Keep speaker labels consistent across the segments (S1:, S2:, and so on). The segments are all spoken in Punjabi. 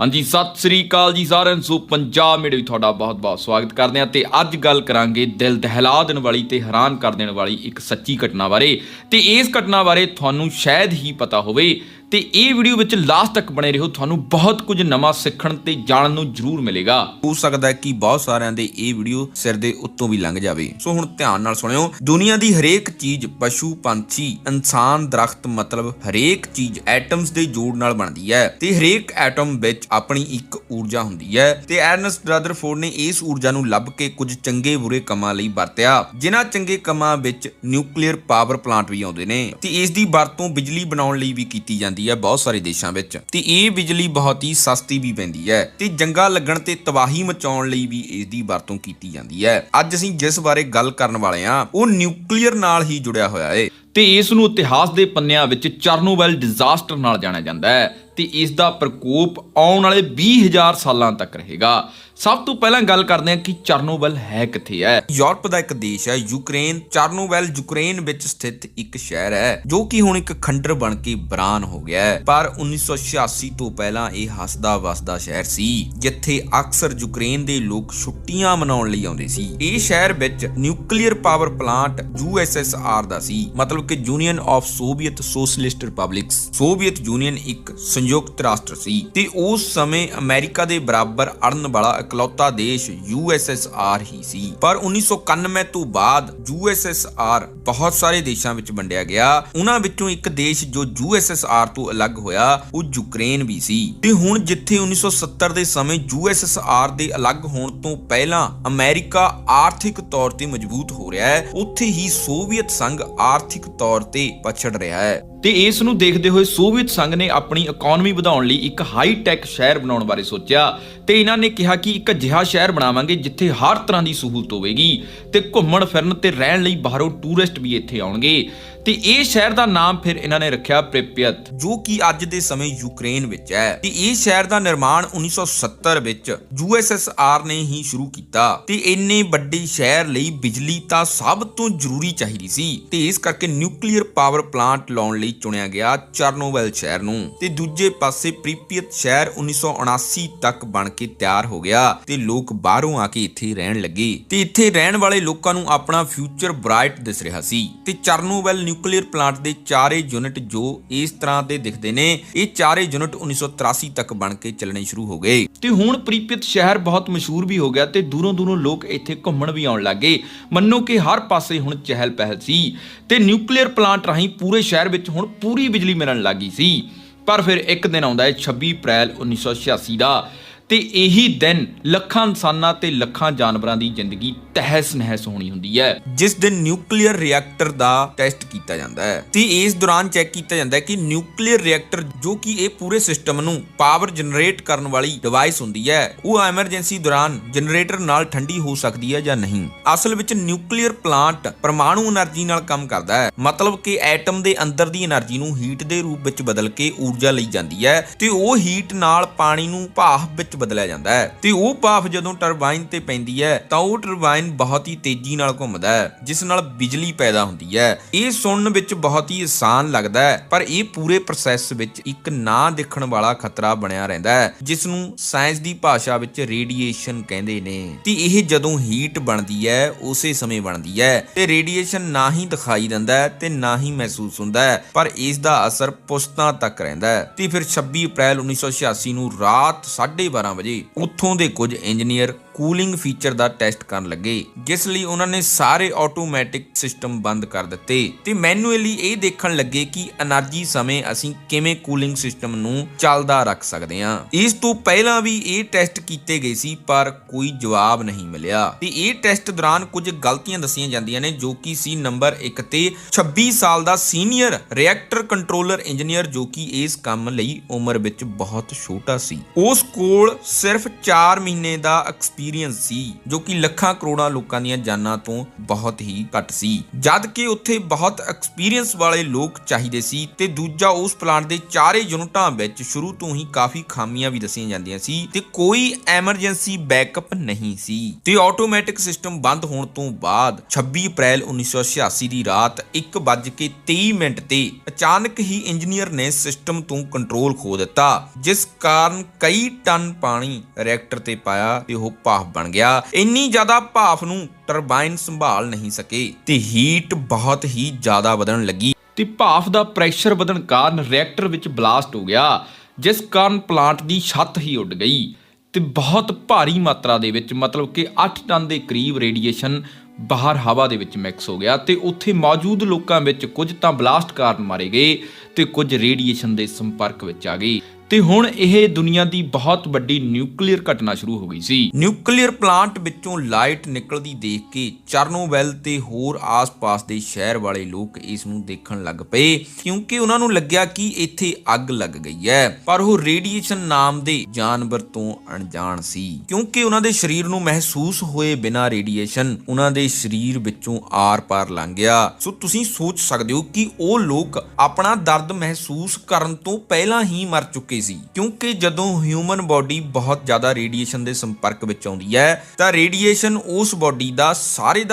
S1: हाँ जी, सत श्री अकाल जी साਰਿਆਂ ਨੂੰ। पंजाब मेरे भी ਤੁਹਾਡਾ बहुत-बहुत स्वागत ਕਰਦੇ ਹਾਂ ਤੇ ਅੱਜ ਗੱਲ ਕਰਾਂਗੇ ਦਿਲ ਦਹਿਲਾ ਦੇਣ ਵਾਲੀ ਤੇ ਹੈਰਾਨ ਕਰ ਦੇਣ ਵਾਲੀ ਇੱਕ ਸੱਚੀ ਘਟਨਾ ਬਾਰੇ। ਤੇ ਇਸ ਘਟਨਾ ਬਾਰੇ ਤੁਹਾਨੂੰ ਸ਼ਾਇਦ ਹੀ ਪਤਾ ਹੋਵੇ ਤੇ ਇਹ ਵੀਡੀਓ ਵਿੱਚ ਲਾਸਟ ਤੱਕ ਬਣੇ ਰਹੋ, ਤੁਹਾਨੂੰ ਬਹੁਤ ਕੁਝ ਨਵਾਂ ਸਿੱਖਣ ਤੇ ਜਾਣਨ ਨੂੰ ਜ਼ਰੂਰ ਮਿਲੇਗਾ।
S2: ਹੋ ਸਕਦਾ ਹੈ ਕਿ ਬਹੁਤ ਸਾਰਿਆਂ ਦੇ ਇਹ ਵੀਡੀਓ ਸਿਰ ਦੇ ਉੱਤੋਂ ਵੀ ਲੰਘ ਜਾਵੇ, ਸੋ ਹੁਣ ਧਿਆਨ ਨਾਲ ਸੁਣਿਓ। ਦੁਨੀਆ ਦੀ ਹਰੇਕ ਚੀਜ਼, ਪਸ਼ੂ, ਪੰਛੀ, ਇਨਸਾਨ, ਦਰਖਤ, ਮਤਲਬ ਹਰੇਕ ਚੀਜ਼ ਐਟਮਸ ਦੇ ਜੋੜ ਨਾਲ ਬਣਦੀ ਹੈ ਤੇ ਹਰੇਕ ਐਟਮ ਵਿੱਚ ਆਪਣੀ ਇੱਕ ਊਰਜਾ ਹੁੰਦੀ ਹੈ ਤੇ ਐਰਨਸਟ ਰਦਰਫੋਰਡ ਨੇ ਇਸ ਊਰਜਾ ਨੂੰ ਲੱਭ ਕੇ ਕੁਝ ਚੰਗੇ ਬੁਰੇ ਕੰਮਾਂ ਲਈ ਵਰਤਿਆ। ਜਿਨ੍ਹਾਂ ਚੰਗੇ ਕੰਮਾਂ ਵਿੱਚ ਨਿਊਕਲੀਅਰ ਪਾਵਰ ਪਲਾਂਟ ਵੀ ਆਉਂਦੇ ਨੇ ਤੇ ਇਸ ਦੀ ਵਰਤੋਂ ਬਿਜਲੀ ਬਣਾਉਣ ਲਈ ਵੀ ਕੀਤੀ ਜਾਂਦੀ ਹੈ ਬਹੁਤ ਸਾਰੇ ਦੇਸ਼ਾਂ ਵਿੱਚ ਤੇ ਇਹ ਬਿਜਲੀ ਬਹੁਤ ਹੀ ਸਸਤੀ ਵੀ ਪੈਂਦੀ ਹੈ ਤੇ ਜੰਗਾਂ ਲੱਗਣ ਤੇ ਤਬਾਹੀ ਮਚਾਉਣ ਲਈ ਵੀ ਇਸ ਦੀ ਵਰਤੋਂ ਕੀਤੀ ਜਾਂਦੀ ਹੈ। ਅੱਜ ਅਸੀਂ ਜਿਸ ਬਾਰੇ ਗੱਲ ਕਰਨ ਵਾਲੇ ਹਾਂ ਉਹ ਨਿਊਕਲੀਅਰ ਨਾਲ ਹੀ ਜੁੜਿਆ ਹੋਇਆ ਹੈ
S1: ਤੇ ਇਸ ਨੂੰ ਇਤਿਹਾਸ ਦੇ ਪੰਨਿਆਂ ਵਿੱਚ ਚਰਨੋਬਿਲ ਡਿਜ਼ਾਸਟਰ ਨਾਲ ਜਾਣਿਆ ਜਾਂਦਾ ਹੈ ਤੇ ਇਸ ਦਾ ਪ੍ਰਕੋਪ ਆਉਣ ਵਾਲੇ 20,000 ਸਾਲਾਂ ਤੱਕ ਰਹੇਗਾ। ਸਭ ਤੋਂ ਪਹਿਲਾਂ ਗੱਲ ਕਰਦੇ ਹਾਂ ਕਿ ਚਰਨੋਬਿਲ ਹੈ ਕਿੱਥੇ ਹੈ।
S2: ਯੂਰਪ ਦਾ ਇੱਕ ਦੇਸ਼ ਹੈ ਯੂਕਰੇਨ। ਚਰਨੋਬਿਲ ਯੂਕਰੇਨ ਵਿੱਚ ਸਥਿਤ ਇੱਕ ਸ਼ਹਿਰ ਹੈ ਜੋ ਕਿ ਹੁਣ ਇੱਕ ਖੰਡਰ ਬਣ ਕੇ ਬਰਾਨ ਹੋ ਗਿਆ ਹੈ, ਪਰ 1986 ਤੋਂ ਪਹਿਲਾਂ ਇਹ ਹੱਸਦਾ ਵਸਦਾ ਸ਼ਹਿਰ ਸੀ ਜਿੱਥੇ ਅਕਸਰ ਯੂਕਰੇਨ ਦੇ ਲੋਕ ਛੁੱਟੀਆਂ ਮਨਾਉਣ ਲਈ ਆਉਂਦੇ ਸੀ। ਇਹ ਸ਼ਹਿਰ ਵਿੱਚ ਨਿਊਕਲੀਅਰ ਪਾਵਰ ਪਲਾਂਟ USSR ਦਾ ਸੀ, ਮਤਲਬ ਕਿ Union of Soviet Socialist Republics. Soviet Union ਇੱਕ ਸੰਯੁਕਤ ਰਾਸ਼ਟਰ ਸੀ ਤੇ ਉਸ ਸਮੇਂ ਅਮਰੀਕਾ ਦੇ ਬਰਾਬਰ ਅੜਨ ਵਾਲਾ ਇਕਲੌਤਾ ਦੇਸ਼ USSR ਹੀ ਸੀ। ਪਰ 1991 ਤੋਂ ਬਾਅਦ USSR ਬਹੁਤ ਸਾਰੇ ਦੇਸ਼ਾਂ ਵਿੱਚ ਵੰਡਿਆ ਗਿਆ। ਉਹਨਾਂ ਵਿੱਚੋਂ ਇੱਕ ਦੇਸ਼ ਜੋ USSR ਤੋਂ ਅਲੱਗ ਹੋਇਆ ਉਹ ਯੂਕਰੇਨ ਵੀ ਸੀ ਤੇ ਹੁਣ ਜਿੱਥੇ 1970 ਦੇ ਸਮੇਂ USSR ਦੇ ਅਲੱਗ ਹੋਣ ਤੋਂ ਪਹਿਲਾਂ ਅਮਰੀਕਾ ਆਰਥਿਕ ਤੌਰ ਤੇ ਮਜ਼ਬੂਤ ਹੋ ਰਿਹਾ ਹੈ, ਉੱਥੇ ਹੀ ਸੋਵੀਅਤ ਸੰਘ ਆਰਥਿਕ ਤੌਰ ਤੇ ਪਛੜ ਰਿਹਾ ਹੈ।
S1: ਤੇ ਇਸ ਨੂੰ ਦੇਖਦੇ ਹੋਏ ਸੋਵੀਅਤ ਸੰਘ ਨੇ ਆਪਣੀ ਇਕਨੋਮੀ ਵਧਾਉਣ ਲਈ ਇੱਕ ਹਾਈ ਟੈਕ ਸ਼ਹਿਰ ਬਣਾਉਣ ਬਾਰੇ ਸੋਚਿਆ ਤੇ ਇਹਨਾਂ ਨੇ ਕਿਹਾ ਕਿ ਇੱਕ ਅਜਿਹਾ ਸ਼ਹਿਰ ਬਣਾਵਾਂਗੇ ਜਿੱਥੇ ਹਰ ਤਰ੍ਹਾਂ ਦੀ ਸਹੂਲਤ ਹੋਵੇਗੀ ਤੇ ਘੁੰਮਣ ਫਿਰਨ ਤੇ ਰਹਿਣ ਲਈ ਬਾਹਰੋਂ ਟੂਰਿਸਟ ਵੀ ਇੱਥੇ ਆਉਣਗੇ ਤੇ ਇਹ ਸ਼ਹਿਰ ਦਾ ਨਾਮ ਫਿਰ ਇਹਨਾਂ ਨੇ ਰੱਖਿਆ ਪ੍ਰਿਪਿਅਤ, ਜੋ ਕਿ ਅੱਜ ਦੇ ਸਮੇਂ ਯੂਕਰੇਨ ਵਿੱਚ ਹੈ। ਤੇ ਇਹ ਸ਼ਹਿਰ ਦਾ ਨਿਰਮਾਣ 1970 ਵਿੱਚ USSR ਨੇ ਹੀ ਸ਼ੁਰੂ ਕੀਤਾ ਤੇ ਇੰਨੇ ਵੱਡੇ ਸ਼ਹਿਰ ਲਈ ਬਿਜਲੀ ਤਾਂ ਸਭ ਤੋਂ ਜ਼ਰੂਰੀ ਚਾਹੀਦੀ ਸੀ ਤੇ ਇਸ ਕਰਕੇ ਨਿਊਕਲੀਅਰ ਪਾਵਰ ਪਲਾਂਟ ਲਾਉਣ ਲਈ ਚੁਣਿਆ ਗਿਆ ਚਰਨੋਬਿਲ ਸ਼ਹਿਰ ਨੂੰ। ਤੇ ਦੂਜੇ ਪਾਸੇ ਪ੍ਰਿਪਿਅਤ ਸ਼ਹਿਰ 1979 ਤੱਕ ਬਣ ਕੇ ਤਿਆਰ ਹੋ ਗਿਆ ਤੇ ਲੋਕ ਬਾਹਰੋਂ ਆ ਕੇ ਇੱਥੇ ਰਹਿਣ ਲੱਗੇ ਤੇ ਇੱਥੇ ਰਹਿਣ ਵਾਲੇ ਲੋਕਾਂ ਨੂੰ ਆਪਣਾ ਫਿਊਚਰ ਬ੍ਰਾਈਟ ਦਿਸ ਰਿਹਾ ਸੀ। ਤੇ ਚਰਨੋਬਿਲ ਨਿਊਕਲੀਅਰ ਪਲਾਂਟ ਦੇ ਚਾਰੇ ਯੂਨਿਟ ਜੋ ਇਸ ਤਰ੍ਹਾਂ ਦੇ ਦਿਖਦੇ ਨੇ, ਇਹ ਚਾਰੇ ਯੂਨਿਟ 1983 ਤੱਕ ਬਣ ਕੇ ਚੱਲਣੇ ਸ਼ੁਰੂ ਹੋ ਗਏ ਤੇ ਹੁਣ ਪ੍ਰਿਪਿਅਤ ਸ਼ਹਿਰ ਬਹੁਤ ਮਸ਼ਹੂਰ ਵੀ ਹੋ ਗਿਆ ਤੇ ਦੂਰੋਂ ਦੂਰੋਂ ਲੋਕ ਇੱਥੇ ਘੁੰਮਣ ਵੀ ਆਉਣ ਲੱਗੇ। ਮੰਨੋ ਕਿ ਹਰ ਪਾਸੇ ਹੁਣ ਚਹਿਲ ਪਹਿਲ ਸੀ ਤੇ ਨਿਊਕਲੀਅਰ ਪਲਾਂਟ ਰਾਹੀਂ ਪੂਰੇ ਸ਼ਹਿਰ ਵਿੱਚ ਹੁਣ ਪੂਰੀ ਬਿਜਲੀ ਮਿਲਣ ਲੱਗੀ ਸੀ। ਪਰ ਫਿਰ ਇੱਕ ਦਿਨ ਆਉਂਦਾ ਹੈ 26 ਅਪ੍ਰੈਲ 1986 ਦਾ ਤੇ ਇਹੀ ਦਿਨ ਲੱਖਾਂ ਇਨਸਾਨਾਂ ਤੇ ਲੱਖਾਂ ਜਾਨਵਰਾਂ ਦੀ ਜ਼ਿੰਦਗੀ ਤਹਿਸ ਨਹਿਸ ਹੋਣੀ ਹੁੰਦੀ ਹੈ।
S2: ਜਿਸ ਦਿਨ ਨਿਊਕਲੀਅਰ ਰਿਐਕਟਰ ਦਾ ਟੈਸਟ ਕੀਤਾ ਜਾਂਦਾ ਹੈ ਤੇ ਇਸ ਦੌਰਾਨ ਚੈੱਕ ਕੀਤਾ ਜਾਂਦਾ ਹੈ ਕਿ ਨਿਊਕਲੀਅਰ ਰਿਐਕਟਰ ਜੋ ਕਿ ਇਹ ਪੂਰੇ ਸਿਸਟਮ ਨੂੰ ਪਾਵਰ ਜਨਰੇਟ ਕਰਨ ਵਾਲੀ ਡਿਵਾਈਸ ਹੁੰਦੀ ਹੈ ਉਹ ਐਮਰਜੈਂਸੀ ਦੌਰਾਨ ਜਨਰੇਟਰ ਨਾਲ ਠੰਡੀ ਹੋ ਸਕਦੀ ਹੈ ਜਾਂ ਨਹੀਂ। ਅਸਲ ਵਿੱਚ ਨਿਊਕਲੀਅਰ ਪਲਾਂਟ ਪਰਮਾਣੂ એનર્ਜੀ ਨਾਲ ਕੰਮ ਕਰਦਾ ਹੈ, ਮਤਲਬ ਕਿ ਐਟਮ ਦੇ ਅੰਦਰ ਦੀ એનર્ਜੀ ਨੂੰ ਹੀਟ ਦੇ ਰੂਪ ਵਿੱਚ ਬਦਲ ਕੇ ਊਰਜਾ ਲਈ ਜਾਂਦੀ ਹੈ ਤੇ ਉਹ ਹੀਟ ਨਾਲ ਪਾਣੀ ਨੂੰ ਭਾਫ਼ ਵਿੱਚ ਬਦਲਿਆ ਜਾਂਦਾ ਹੈ ਤੇ ਉਹ ਭਾਫ਼ ਜਦੋਂ ਟਰਬਾਈਨ ਤੇ ਪੈਂਦੀ ਹੈ ਤਾਂ ਉਹ ਟਰਬਾਈਨ ਬਹੁਤ ਹੀ ਤੇਜ਼ੀ ਨਾਲ ਘੁੰਮਦਾ ਹੈ ਜਿਸ ਨਾਲ ਬਿਜਲੀ ਪੈਦਾ ਹੁੰਦੀ ਹੈ। ਇਹ ਸੁਣਨ ਵਿੱਚ ਬਹੁਤ ਹੀ ਆਸਾਨ ਲੱਗਦਾ ਹੈ ਪਰ ਇਹ ਪੂਰੇ ਪ੍ਰੋਸੈਸ ਵਿੱਚ ਇੱਕ ਨਾ ਦਿਖਣ ਵਾਲਾ ਖਤਰਾ ਬਣਿਆ ਰਹਿੰਦਾ ਹੈ ਜਿਸ ਨੂੰ ਸਾਇੰਸ ਦੀ ਭਾਸ਼ਾ ਵਿੱਚ ਰੇਡੀਏਸ਼ਨ ਕਹਿੰਦੇ ਨੇ। ਤੇ ਇਹ ਜਦੋਂ ਹੀਟ ਬਣਦੀ ਹੈ ਉਸੇ ਸਮੇਂ ਬਣਦੀ ਹੈ ਤੇ ਰੇਡੀਏਸ਼ਨ ਨਾ ਹੀ ਦਿਖਾਈ ਦਿੰਦਾ ਹੈ ਤੇ ਨਾ ਹੀ ਮਹਿਸੂਸ ਹੁੰਦਾ ਹੈ ਪਰ ਇਸ ਦਾ ਅਸਰ ਪੁਸ਼ਤਾਂ ਤੱਕ ਰਹਿੰਦਾ ਹੈ। ਤੇ ਫਿਰ 26 ਅਪ੍ਰੈਲ 1986 ਨੂੰ ਰਾਤ 12:30 ਵਜੇ ਉੱਥੋਂ ਦੇ ਕੁਝ ਇੰਜੀਨੀਅਰ ਕੂਲਿੰਗ ਫੀਚਰ ਦਾ ਟੈਸਟ ਕਰਨ ਲੱਗੇ ਜਿਸ ਲਈ ਉਹਨਾਂ ਨੇ ਸਾਰੇ ਆਟੋਮੈਟਿਕ ਸਿਸਟਮ ਬੰਦ ਕਰ ਦਿੱਤੇ ਤੇ ਮੈਨੂਅਲੀ ਇਹ ਦੇਖਣ ਲੱਗੇ ਕਿ એનર્ਜੀ ਸਮੇਂ ਅਸੀਂ ਕਿਵੇਂ ਕੂਲਿੰਗ ਸਿਸਟਮ ਨੂੰ ਚੱਲਦਾ ਰੱਖ ਸਕਦੇ ਹਾਂ। ਇਸ ਤੋਂ ਪਹਿਲਾਂ ਵੀ ਇਹ ਟੈਸਟ ਕੀਤੇ ਗਏ ਸੀ ਪਰ ਕੋਈ ਜਵਾਬ ਨਹੀਂ ਮਿਲਿਆ ਤੇ ਇਹ ਟੈਸਟ ਦੌਰਾਨ ਕੁਝ ਗਲਤੀਆਂ ਦੱਸੀਆਂ ਜਾਂਦੀਆਂ ਨੇ ਜੋ ਕਿ ਸੀ ਨੰਬਰ 1 ਤੇ 26 ਸਾਲ ਦਾ ਸੀਨੀਅਰ ਰਿਐਕਟਰ ਕੰਟਰੋਲਰ ਇੰਜੀਨੀਅਰ ਜੋ ਕਿ ਇਸ ਕੰਮ ਲਈ ਉਮਰ ਵਿੱਚ ਬਹੁਤ ਛੋਟਾ ਸੀ। ਉਸ ਕੋਲ ਸਿਰਫ 4 ਮਹੀਨੇ ਦਾ ਐਕਸਪੀਰੀਅੰਸ ਐਕਸਪੀਰੀਅੰਸ ਸੀ ਜੋ ਕਿ ਲੱਖਾਂ ਕਰੋੜਾਂ ਲੋਕਾਂ ਦੀਆਂ ਜਾਨਾਂ ਤੋਂ ਬਹੁਤ ਹੀ ਘੱਟ ਸੀ। ਜਦ ਕਿ ਉੱਥੇ ਬਹੁਤ ਐਕਸਪੀਰੀਅੰਸ ਵਾਲੇ ਲੋਕ ਚਾਹੀਦੇ ਸੀ ਤੇ ਦੂਜਾ ਉਸ ਪਲਾਂਟ ਦੇ ਚਾਰੇ ਯੂਨਿਟਾਂ ਵਿੱਚ ਸ਼ੁਰੂ ਤੋਂ ਹੀ ਕਾਫੀ ਖਾਮੀਆਂ ਵੀ ਦੱਸੀਆਂ ਜਾਂਦੀਆਂ ਸੀ ਤੇ ਕੋਈ ਐਮਰਜੈਂਸੀ ਬੈਕਅਪ ਨਹੀਂ ਸੀ ਤੇ ਆਟੋਮੈਟਿਕ ਸਿਸਟਮ ਬੰਦ ਹੋਣ ਤੋਂ ਬਾਅਦ 26 ਅਪ੍ਰੈਲ 1986 ਦੀ ਰਾਤ 1:23 ਤੇ ਅਚਾਨਕ ਹੀ ਇੰਜੀਨੀਅਰ ਨੇ ਸਿਸਟਮ ਤੋਂ ਕੰਟਰੋਲ ਖੋ ਦਿੱਤਾ, ਜਿਸ ਕਾਰਨ ਕਈ ਟਨ ਪਾਣੀ ਰਿਐਕਟਰ ਤੇ ਪਾਇਆ ਤੇ ਉਹ ਭਾਫ ਬਣ ਗਿਆ। ਇੰਨੀ ਜ਼ਿਆਦਾ ਭਾਫ ਨੂੰ ਟਰਬਾਈਨ ਸੰਭਾਲ ਨਹੀਂ ਸਕੇ ਤੇ ਹੀਟ ਬਹੁਤ ਹੀ ਜ਼ਿਆਦਾ ਵਧਣ ਲੱਗੀ
S1: ਤੇ ਭਾਫ ਦਾ ਪ੍ਰੈਸ਼ਰ ਵਧਣ ਕਾਰਨ ਰਿਐਕਟਰ ਵਿੱਚ ਬਲਾਸਟ ਹੋ ਗਿਆ, ਜਿਸ ਕਾਰਨ ਪਲਾਂਟ ਦੀ ਛੱਤ ਹੀ ਉੱਡ ਗਈ ਤੇ ਬਹੁਤ ਭਾਰੀ ਮਾਤਰਾ ਦੇ ਵਿੱਚ ਮਤਲਬ ਕਿ 8 ਟਨ ਦੇ ਕਰੀਬ ਰੇਡੀਏਸ਼ਨ ਬਾਹਰ ਹਵਾ ਦੇ ਵਿੱਚ ਮਿਕਸ ਹੋ ਗਿਆ ਤੇ ਉੱਥੇ ਮੌਜੂਦ ਲੋਕਾਂ ਵਿੱਚ ਕੁਝ ਤਾਂ ਬਲਾਸਟ ਕਾਰਨ ਮਾਰੇ ਗਏ ਤੇ ਕੁਝ ਰੇਡੀਏਸ਼ਨ ਦੇ ਸੰਪਰਕ ਵਿੱਚ ਆ ਗਏ ਤੇ ਹੁਣ ਇਹ ਦੁਨੀਆ ਦੀ ਬਹੁਤ ਵੱਡੀ ਨਿਊਕਲੀਅਰ ਘਟਨਾ ਸ਼ੁਰੂ ਹੋ ਗਈ ਸੀ।
S2: ਨਿਊਕਲੀਅਰ ਪਲਾਂਟ ਵਿੱਚੋਂ ਲਾਈਟ ਨਿਕਲਦੀ ਦੇਖ ਕੇ ਚਰਨੋਬਿਲ ਤੇ ਹੋਰ ਆਸ-ਪਾਸ ਦੇ ਸ਼ਹਿਰ ਵਾਲੇ ਲੋਕ ਇਸ ਨੂੰ ਦੇਖਣ ਲੱਗ ਪਏ ਕਿਉਂਕਿ ਉਹਨਾਂ ਨੂੰ ਲੱਗਿਆ ਕਿ ਇੱਥੇ ਅੱਗ ਲੱਗ ਗਈ ਹੈ, ਪਰ ਉਹ ਰੇਡੀਏਸ਼ਨ ਨਾਮ ਦੇ ਜਾਨਵਰ ਤੋਂ ਅਣਜਾਣ ਸੀ ਕਿਉਂਕਿ ਉਹਨਾਂ ਦੇ ਸਰੀਰ ਨੂੰ ਮਹਿਸੂਸ ਹੋਏ ਬਿਨਾਂ ਰੇਡੀਏਸ਼ਨ ਉਹਨਾਂ ਦੇ ਸਰੀਰ ਵਿੱਚੋਂ ਆਰ-ਪਾਰ ਲੰਘ ਗਿਆ। ਸੋ ਤੁਸੀਂ ਸੋਚ ਸਕਦੇ ਹੋ ਕਿ ਉਹ ਲੋਕ ਆਪਣਾ ਦਰਦ ਮਹਿਸੂਸ ਕਰਨ ਤੋਂ ਪਹਿਲਾਂ ਹੀ ਮਰ ਚੁੱਕੇ ਸੀ ਕਿਉਂਕਿ ਜਦੋਂ ਹਿਊਮਨ ਬਾਡੀ ਬਹੁਤ ਜ਼ਿਆਦਾ ਰੇਡੀਏਸ਼ਨ ਦੇ ਸੰਪਰਕ ਵਿੱਚ ਆਉਂਦੀ ਹੈ ਤਾਂ ਰੇਡੀਏਸ਼ਨ ਉਸ ਬਾਡੀ ਦਾ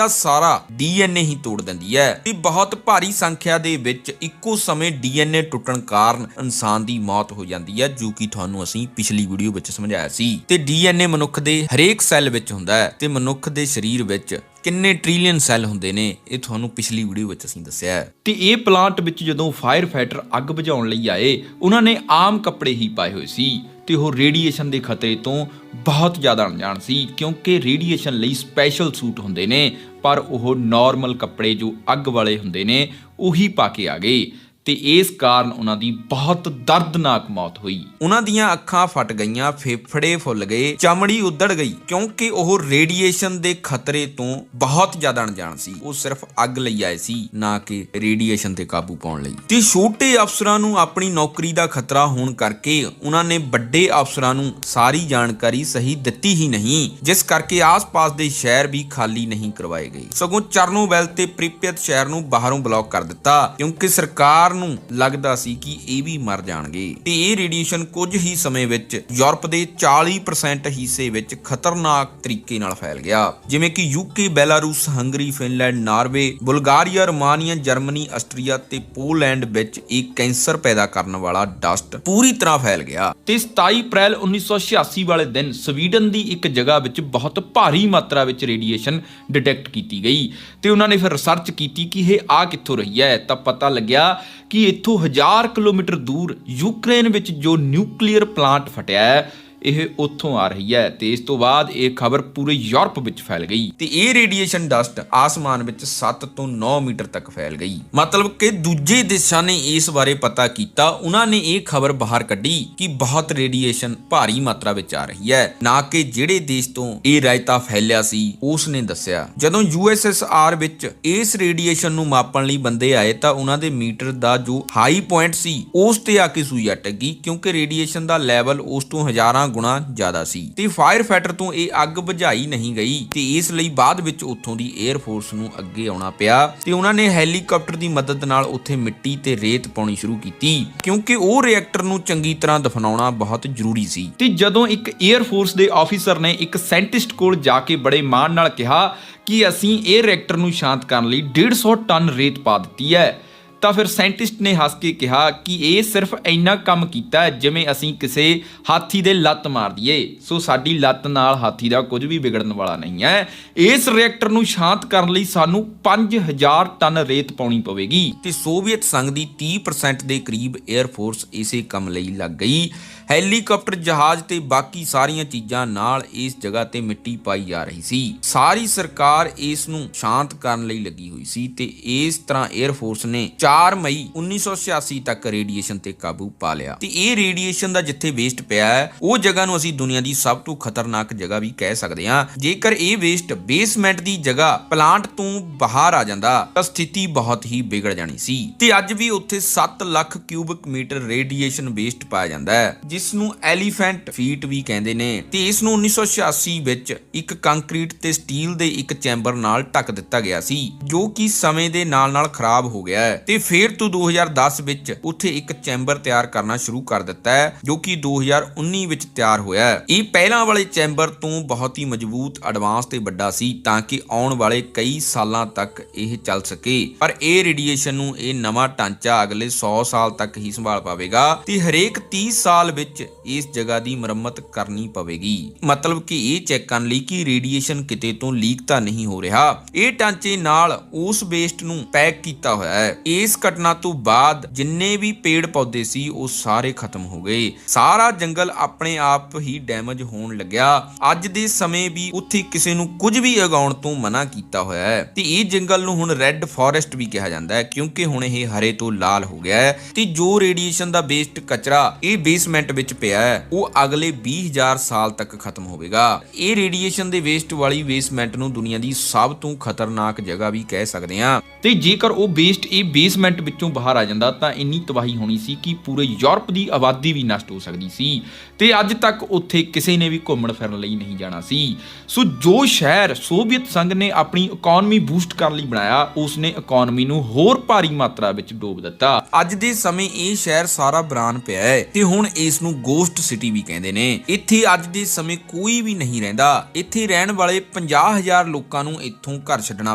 S2: ਸਾਰਾ ਡੀਐਨਏ ਹੀ ਤੋੜ ਦਿੰਦੀ ਹੈ ਤੇ ਬਹੁਤ ਭਾਰੀ ਸੰਖਿਆ ਦੇ ਵਿੱਚ ਇੱਕੋ ਸਮੇਂ ਡੀਐਨਏ ਟੁੱਟਣ ਕਾਰਨ ਇਨਸਾਨ ਦੀ ਮੌਤ ਹੋ ਜਾਂਦੀ ਹੈ, ਜੋ ਕਿ ਤੁਹਾਨੂੰ ਅਸੀਂ ਪਿਛਲੀ ਵੀਡੀਓ ਵਿੱਚ ਸਮਝਾਇਆ ਸੀ। ਤੇ ਡੀਐਨਏ ਮਨੁੱਖ ਦੇ ਹਰੇਕ ਸੈੱਲ ਵਿੱਚ ਹੁੰਦਾ ਹੈ ਤੇ ਮਨੁੱਖ ਦੇ ਸਰੀਰ ਵਿੱਚ ਕਿੰਨੇ ਟ੍ਰਿਲੀਅਨ ਸੈੱਲ ਹੁੰਦੇ ਨੇ ਇਹ ਤੁਹਾਨੂੰ ਪਿਛਲੀ ਵੀਡੀਓ ਵਿੱਚ ਅਸੀਂ ਦੱਸਿਆ ਹੈ।
S1: ਤੇ ਇਹ ਪਲਾਂਟ ਵਿੱਚ ਜਦੋਂ ਫਾਇਰ ਫਾਈਟਰ ਅੱਗ ਬੁਝਾਉਣ ਲਈ ਆਏ ਉਹਨਾਂ ਨੇ ਆਮ ਕੱਪੜੇ ਹੀ ਪਾਏ ਹੋਏ ਸੀ ਤੇ ਉਹ ਰੇਡੀਏਸ਼ਨ ਦੇ ਖਤਰੇ ਤੋਂ ਬਹੁਤ ਜ਼ਿਆਦਾ ਅਣਜਾਣ ਸੀ ਕਿਉਂਕਿ ਰੇਡੀਏਸ਼ਨ ਲਈ ਸਪੈਸ਼ਲ ਸੂਟ ਹੁੰਦੇ ਨੇ, ਪਰ ਉਹ ਨਾਰਮਲ ਕੱਪੜੇ ਜੋ ਅੱਗ ਵਾਲੇ ਹੁੰਦੇ ਨੇ ਉਹੀ ਪਾ ਕੇ ਆ ਗਏ ਤੇ ਇਸ ਕਾਰਨ ਉਹਨਾਂ ਦੀ ਬਹੁਤ ਦਰਦਨਾਕ ਮੌਤ ਹੋਈ। ਉਹਨਾਂ ਦੀਆਂ ਅੱਖਾਂ ਫਟ ਗਈਆਂ, ਫੇਫੜੇ ਫੁੱਲ ਗਏ, ਚਮੜੀ ਉੱਧੜ ਗਈ ਕਿਉਂਕਿ ਉਹ ਰੇਡੀਏਸ਼ਨ ਦੇ ਖਤਰੇ ਤੋਂ ਬਹੁਤ ਜ਼ਿਆਦਾ ਅਣਜਾਣ ਸੀ। ਉਹ ਸਿਰਫ ਅੱਗ ਲਈ ਆਏ ਸੀ, ਨਾ ਕਿ ਰੇਡੀਏਸ਼ਨ ਤੇ ਕਾਬੂ ਪਾਉਣ ਲਈ। ਤੇ ਛੋਟੇ ਅਫਸਰਾਂ ਨੂੰ ਆਪਣੀ ਨੌਕਰੀ ਦਾ ਖਤਰਾ ਹੋਣ ਕਰਕੇ ਉਹਨਾਂ ਨੇ ਵੱਡੇ ਅਫਸਰਾਂ ਨੂੰ ਸਾਰੀ ਜਾਣਕਾਰੀ ਸਹੀ ਦਿੱਤੀ ਹੀ ਨਹੀਂ, ਜਿਸ ਕਰਕੇ ਆਸ-ਪਾਸ ਦੇ ਸ਼ਹਿਰ ਵੀ ਖਾਲੀ ਨਹੀਂ ਕਰਵਾਏ ਗਏ, ਸਗੋਂ ਚਰਨੋਬਿਲ ਤੇ ਪ੍ਰਿਪਿਅਤ ਸ਼ਹਿਰ ਨੂੰ ਬਾਹਰੋਂ ਬਲੌਕ ਕਰ ਦਿੱਤਾ ਕਿਉਂਕਿ ਸਰਕਾਰ ਨੂੰ ਲੱਗਦਾ ਸੀ ਕਿ ਇਹ ਵੀ ਮਰ ਜਾਣਗੇ ਤੇ ਇਹ ਰੇਡੀਏਸ਼ਨ ਕੁਝ ਹੀ ਸਮੇਂ ਵਿੱਚ ਯੂਰਪ ਦੇ 40% ਹਿੱਸੇ ਵਿੱਚ ਖਤਰਨਾਕ ਤਰੀਕੇ ਨਾਲ ਫੈਲ ਗਿਆ, ਜਿਵੇਂ ਕਿ UK, Belarus, Hungary, Finland, Norway, Bulgaria, Romania, Germany, Austria ਤੇ ਪੋਲੈਂਡ ਵਿੱਚ ਇੱਕ ਕੈਂਸਰ ਪੈਦਾ ਕਰਨ ਵਾਲਾ ਡਸਟ ਪੂਰੀ ਤਰ੍ਹਾਂ ਫੈਲ ਗਿਆ। ਤੇ 27 ਅਪ੍ਰੈਲ 1986 ਵਾਲੇ ਦਿਨ ਸਵੀਡਨ ਦੀ ਇੱਕ ਜਗ੍ਹਾ ਵਿੱਚ ਬਹੁਤ ਭਾਰੀ ਮਾਤਰਾ ਵਿੱਚ ਰੇਡੀਏਸ਼ਨ ਡਿਟੈਕਟ ਕੀਤੀ ਗਈ ਤੇ ਉਹਨਾਂ ਨੇ ਫਿਰ ਰਿਸਰਚ ਕੀਤੀ ਕਿ ਇਹ ਆ ਕਿੱਥੋਂ ਰਹੀ ਹੈ ਤਾਂ ਪਤਾ ਲੱਗਿਆ ਕਿ ਇੱਥੋਂ 1000 ਕਿਲੋਮੀਟਰ ਦੂਰ ਯੂਕਰੇਨ ਵਿੱਚ ਜੋ ਨਿਊਕਲੀਅਰ ਪਲਾਂਟ ਫਟਿਆ ਹੈ ਇਹ ਉੱਥੋਂ ਆ ਰਹੀ ਹੈ ਤੇ ਇਸ ਤੋਂ ਬਾਅਦ ਇਹ ਖਬਰ ਪੂਰੇ ਯੂਰਪ ਵਿੱਚ ਫੈਲ ਗਈ ਤੇ ਇਹ ਰੇਡੀਏਸ਼ਨ ਡਸਟ ਆਸਮਾਨ ਵਿੱਚ 7 ਤੋਂ 9 ਮੀਟਰ ਤੱਕ ਫੈਲ ਗਈ। ਮਤਲਬ ਕਿ ਦੂਜੇ ਦੇਸ਼ਾਂ ਨੇ ਇਸ ਬਾਰੇ ਪਤਾ ਕੀਤਾ, ਉਹਨਾਂ ਨੇ ਇਹ ਖਬਰ ਬਾਹਰ ਕੱਢੀ ਕਿ ਬਹੁਤ ਰੇਡੀਏਸ਼ਨ ਭਾਰੀ ਮਾਤਰਾ ਵਿੱਚ ਆ ਰਹੀ ਹੈ, ਨਾ ਕਿ ਜਿਹੜੇ ਦੇਸ਼ ਤੋਂ ਇਹ ਰਾਇਤਾ ਫੈਲਿਆ ਸੀ ਉਸ ਨੇ ਦੱਸਿਆ। ਜਦੋਂ USSR ਵਿੱਚ ਇਸ ਰੇਡੀਏਸ਼ਨ ਨੂੰ ਮਾਪਣ ਲਈ ਬੰਦੇ ਆਏ ਤਾਂ ਉਹਨਾਂ ਦੇ ਮੀਟਰ ਦਾ ਜੋ ਹਾਈ ਪੁਆਇੰਟ ਸੀ ਉਸ ਤੇ ਆ ਕੇ ਸੂਈ ਅਟਕ ਗਈ ਕਿਉਂਕਿ ਰੇਡੀਏਸ਼ਨ ਦਾ ਲੈਵਲ ਉਸ ਤੋਂ ਹਜ਼ਾਰਾਂ ਗੁਣਾ ਜ਼ਿਆਦਾ ਸੀ ਤੇ ਫਾਇਰ ਫਾਈਟਰ ਤੋਂ ਇਹ ਅੱਗ ਬੁਝਾਈ ਨਹੀਂ ਗਈ ਤੇ ਇਸ ਲਈ ਬਾਅਦ ਵਿੱਚ ਉੱਥੋਂ ਦੀ 에ਅਰ ਫੋਰਸ ਨੂੰ ਅੱਗੇ ਆਉਣਾ ਪਿਆ ਤੇ ਉਹਨਾਂ ਨੇ ਹੈਲੀਕਾਪਟਰ ਦੀ ਮਦਦ ਨਾਲ ਉੱਥੇ ਮਿੱਟੀ ਤੇ ਰੇਤ ਪਾਉਣੀ ਸ਼ੁਰੂ ਕੀਤੀ ਕਿਉਂਕਿ ਉਹ ਰਿਐਕਟਰ ਨੂੰ ਚੰਗੀ ਤਰ੍ਹਾਂ ਦਫਨਾਉਣਾ ਬਹੁਤ ਜ਼ਰੂਰੀ ਸੀ। ਤੇ ਜਦੋਂ ਇੱਕ 에ਅਰ ਫੋਰਸ ਦੇ ਆਫੀਸਰ ਨੇ ਇੱਕ ਸਾਇੰਟਿਸਟ ਕੋਲ ਜਾ ਕੇ ਬੜੇ ਮਾਣ ਨਾਲ ਕਿਹਾ ਕਿ ਅਸੀਂ ਇਹ ਰਿਐਕਟਰ ਨੂੰ ਸ਼ਾਂਤ ਕਰਨ ਲਈ 150 ਟਨ ਰੇਤ ਪਾ ਦਿੱਤੀ ਹੈ ਤਾਂ ਫਿਰ ਸਾਇੰਟਿਸਟ ਨੇ ਹੱਸ ਕੇ ਕਿਹਾ ਕਿ ਇਹ ਸਿਰਫ ਇੰਨਾ ਕੰਮ ਕੀਤਾ ਜਿਵੇਂ ਅਸੀਂ ਕਿਸੇ ਹਾਥੀ ਦੇ ਲੱਤ ਮਾਰ ਦਈਏ, ਸੋ ਸਾਡੀ ਲੱਤ ਨਾਲ ਹਾਥੀ ਦਾ ਕੁਝ ਵੀ ਵਿਗੜਨ ਵਾਲਾ ਨਹੀਂ ਹੈ। ਇਸ ਰਿਐਕਟਰ ਨੂੰ ਸ਼ਾਂਤ ਕਰਨ ਲਈ ਸਾਨੂੰ 5000 ਟਨ ਰੇਤ ਪਾਉਣੀ ਪਵੇਗੀ ਤੇ ਸੋਵੀਅਤ ਸੰਘ ਦੀ 30% ਦੇ ਕਰੀਬ 에ਅਰ ਫੋਰਸ ਇਸੇ ਕੰਮ ਲਈ ਲੱਗ ਗਈ। ਹੈਲੀਕਾਪਟਰ, ਜਹਾਜ਼ ਤੇ ਬਾਕੀ ਸਾਰੀਆਂ ਚੀਜ਼ਾਂ ਨਾਲ ਇਸ ਜਗ੍ਹਾ ਤੇ ਮਿੱਟੀ ਪਾਈ ਜਾ ਰਹੀ ਸੀ। ਸਾਰੀ ਸਰਕਾਰ ਇਸ ਨੂੰ ਸ਼ਾਂਤ ਕਰਨ ਲਈ ਲੱਗੀ ਹੋਈ ਸੀ ਤੇ ਇਸ ਤਰ੍ਹਾਂ 에ਅਰ ਫੋਰਸ ਨੇ 4 ਮਈ 1986 ਤੱਕ ਰੇਡੀਏਸ਼ਨ ਤੇ ਕਾਬੂ ਪਾ ਲਿਆ ਤੇ ਇਹ ਰੇਡੀਏਸ਼ਨ ਦਾ ਜਿੱਥੇ ਵੇਸਟ ਪਿਆ ਹੈ ਉਹ ਜਗ੍ਹਾ ਨੂੰ ਅਸੀਂ ਦੁਨੀਆ ਦੀ ਸਭ ਤੋਂ ਖਤਰਨਾਕ ਜਗ੍ਹਾ ਵੀ ਕਹਿ ਸਕਦੇ ਹਾਂ। ਜੇਕਰ ਇਹ ਵੇਸਟ ਬੇਸਮੈਂਟ ਦੀ ਜਗ੍ਹਾ ਪਲਾਂਟ ਤੋਂ ਬਾਹਰ ਆ ਜਾਂਦਾ ਤਾਂ ਸਥਿਤੀ ਬਹੁਤ ਹੀ ਵਿਗੜ ਜਾਣੀ ਸੀ ਤੇ ਅੱਜ ਵੀ ਉੱਥੇ 7 lakh cubic metre radiation waste ਪਾਇਆ ਜਾਂਦਾ ਹੈ,
S2: ਇਸ ਨੂੰ ਐਲੀਫੈਂਟ ਫੀਟ ਵੀ ਕਹਿੰਦੇ ਨੇ ਤੇ ਇਸ ਨੂੰ 1986 ਵਿੱਚ ਇੱਕ ਕੰਕਰੀਟ ਤੇ ਸਟੀਲ ਦੇ ਇੱਕ ਚੈਂਬਰ ਨਾਲ ਢੱਕ ਦਿੱਤਾ ਗਿਆ ਸੀ ਜੋ ਕਿ ਸਮੇਂ ਦੇ ਨਾਲ-ਨਾਲ ਖਰਾਬ ਹੋ ਗਿਆ ਹੈ ਤੇ ਫਿਰ ਤੋਂ 2010 ਵਿੱਚ ਉੱਥੇ ਇੱਕ ਚੈਂਬਰ ਤਿਆਰ ਕਰਨਾ ਸ਼ੁਰੂ ਕਰ ਦਿੱਤਾ ਹੈ ਜੋ ਕਿ 2019 ਵਿੱਚ ਤਿਆਰ ਹੋਇਆ ਹੈ। ਇਹ ਪਹਿਲਾਂ ਵਾਲੇ ਚੈਂਬਰ ਤੋਂ ਬਹੁਤ ਹੀ ਮਜ਼ਬੂਤ, ਐਡਵਾਂਸ ਤੇ ਵੱਡਾ ਸੀ ਤਾਂ ਕਿ ਆਉਣ ਵਾਲੇ ਕਈ ਸਾਲਾਂ ਤੱਕ ਇਹ ਚੱਲ ਸਕੇ, ਪਰ ਇਹ ਰੇਡੀਏਸ਼ਨ ਨੂੰ ਇਹ ਨਵਾਂ ਢਾਂਚਾ ਅਗਲੇ 100 ਸਾਲ ਤੱਕ ਹੀ ਸੰਭਾਲ ਪਾਵੇਗਾ ਤੇ ਹਰੇਕ 30 ਸਾਲ ਵਿੱਚ ਇਸ ਜਗ੍ਹਾ ਦੀ ਮੁਰੰਮਤ ਕਰਨੀ ਪਵੇਗੀ। ਮਤਲਬ ਕਿ ਇਹ ਚੈੱਕ ਕਰਨ ਲਈ ਕਿ ਰੇਡੀਏਸ਼ਨ ਕਿਤੇ ਤੋਂ ਲੀਕ ਤਾਂ ਨਹੀਂ ਹੋ ਰਿਹਾ। ਇਹ ਢਾਂਚੇ ਨਾਲ ਉਸ ਵੇਸਟ ਨੂੰ ਪੈਕ ਕੀਤਾ ਹੋਇਆ ਹੈ। ਇਸ ਘਟਨਾ ਤੋਂ ਬਾਅਦ ਜਿੰਨੇ ਵੀ ਪੇੜ ਪੌਦੇ ਸੀ ਉਹ ਸਾਰੇ ਖਤਮ ਹੋ ਗਏ। ਸਾਰਾ ਜੰਗਲ ਆਪਣੇ ਆਪ ਹੀ ਡੈਮੇਜ ਹੋਣ ਲੱਗਿਆ। ਅੱਜ ਦੇ ਸਮੇਂ ਵੀ ਉੱਥੇ ਕਿਸੇ ਨੂੰ ਕੁਝ ਵੀ ਉਗਾਉਣ ਤੋਂ ਮਨਾ ਕੀਤਾ ਹੋਇਆ ਹੈ ਤੇ ਇਹ ਜੰਗਲ ਨੂੰ ਹੁਣ ਰੈੱਡ ਫੋਰੈਸਟ ਵੀ ਕਿਹਾ ਜਾਂਦਾ ਹੈ ਕਿਉਂਕਿ ਹੁਣ ਇਹ ਹਰੇ ਤੋਂ ਲਾਲ ਹੋ ਗਿਆ ਹੈ ਤੇ ਜੋ ਰੇਡੀਏਸ਼ਨ ਦਾ ਵੇਸਟ ਕਚਰਾ ਇਹ ਬੇਸਮੈਂਟ ਵਿੱਚ ਪਿਆ ਹੈ ਉਹ ਅਗਲੇ 20,000 ਸਾਲ ਤੱਕ ਖਤਮ ਹੋਵੇਗਾ। ਇਹ ਰੇਡੀਏਸ਼ਨ ਦੇ ਵੇਸਟ ਵਾਲੀ ਬੇਸਮੈਂਟ ਨੂੰ ਦੁਨੀਆ ਦੀ ਸਭ ਤੋਂ ਖਤਰਨਾਕ ਜਗ੍ਹਾ ਵੀ ਕਹਿ ਸਕਦੇ ਹਾਂ
S1: ਤੇ ਜੇਕਰ ਉਹ ਵੇਸਟ ਇਹ ਬੇਸਮੈਂਟ ਵਿੱਚੋਂ ਬਾਹਰ ਆ ਜਾਂਦਾ ਤਾਂ ਇੰਨੀ ਤਬਾਹੀ ਹੋਣੀ ਸੀ ਕਿ ਪੂਰੇ ਯੂਰਪ ਦੀ ਆਬਾਦੀ ਵੀ ਨਸ਼ਟ ਹੋ ਸਕਦੀ ਸੀ ਤੇ ਅੱਜ ਤੱਕ ਉੱਥੇ ਕਿਸੇ ਨੇ ਵੀ ਘੁੰਮਣ ਫਿਰਨ ਲਈ ਨਹੀਂ ਜਾਣਾ ਸੀ। ਸੋ ਜੋ ਸ਼ਹਿਰ ਸੋਵੀਅਤ ਸੰਘ ਨੇ ਆਪਣੀ ਇਕਨੋਮੀ ਬੂਸਟ ਕਰਨ ਲਈ ਬਣਾਇਆ ਉਸਨੇ ਇਕਨੋਮੀ ਨੂੰ ਹੋਰ ਭਾਰੀ ਮਾਤਰਾ ਵਿੱਚ ਡੋਬ ਦਿੱਤਾ।
S2: ਅੱਜ ਦੇ ਸਮੇਂ ਇਹ ਸ਼ਹਿਰ ਸਾਰਾ ਬਰਾਨ ਪਿਆ ਹੈ ਤੇ ਹੁਣ ਇਸ ਨੂੰ ਗੋਸਟ ਸਿਟੀ ਵੀ ਕਹਿੰਦੇ ਨੇ। ਇੱਥੇ ਅੱਜ ਦੇ ਸਮੇਂ ਕੋਈ ਵੀ ਨਹੀਂ ਰਹਿੰਦਾ। ਇੱਥੇ ਰਹਿਣ ਵਾਲੇ 50,000 ਲੋਕਾਂ ਨੂੰ ਇੱਥੋਂ ਘਰ ਛੱਡਣਾ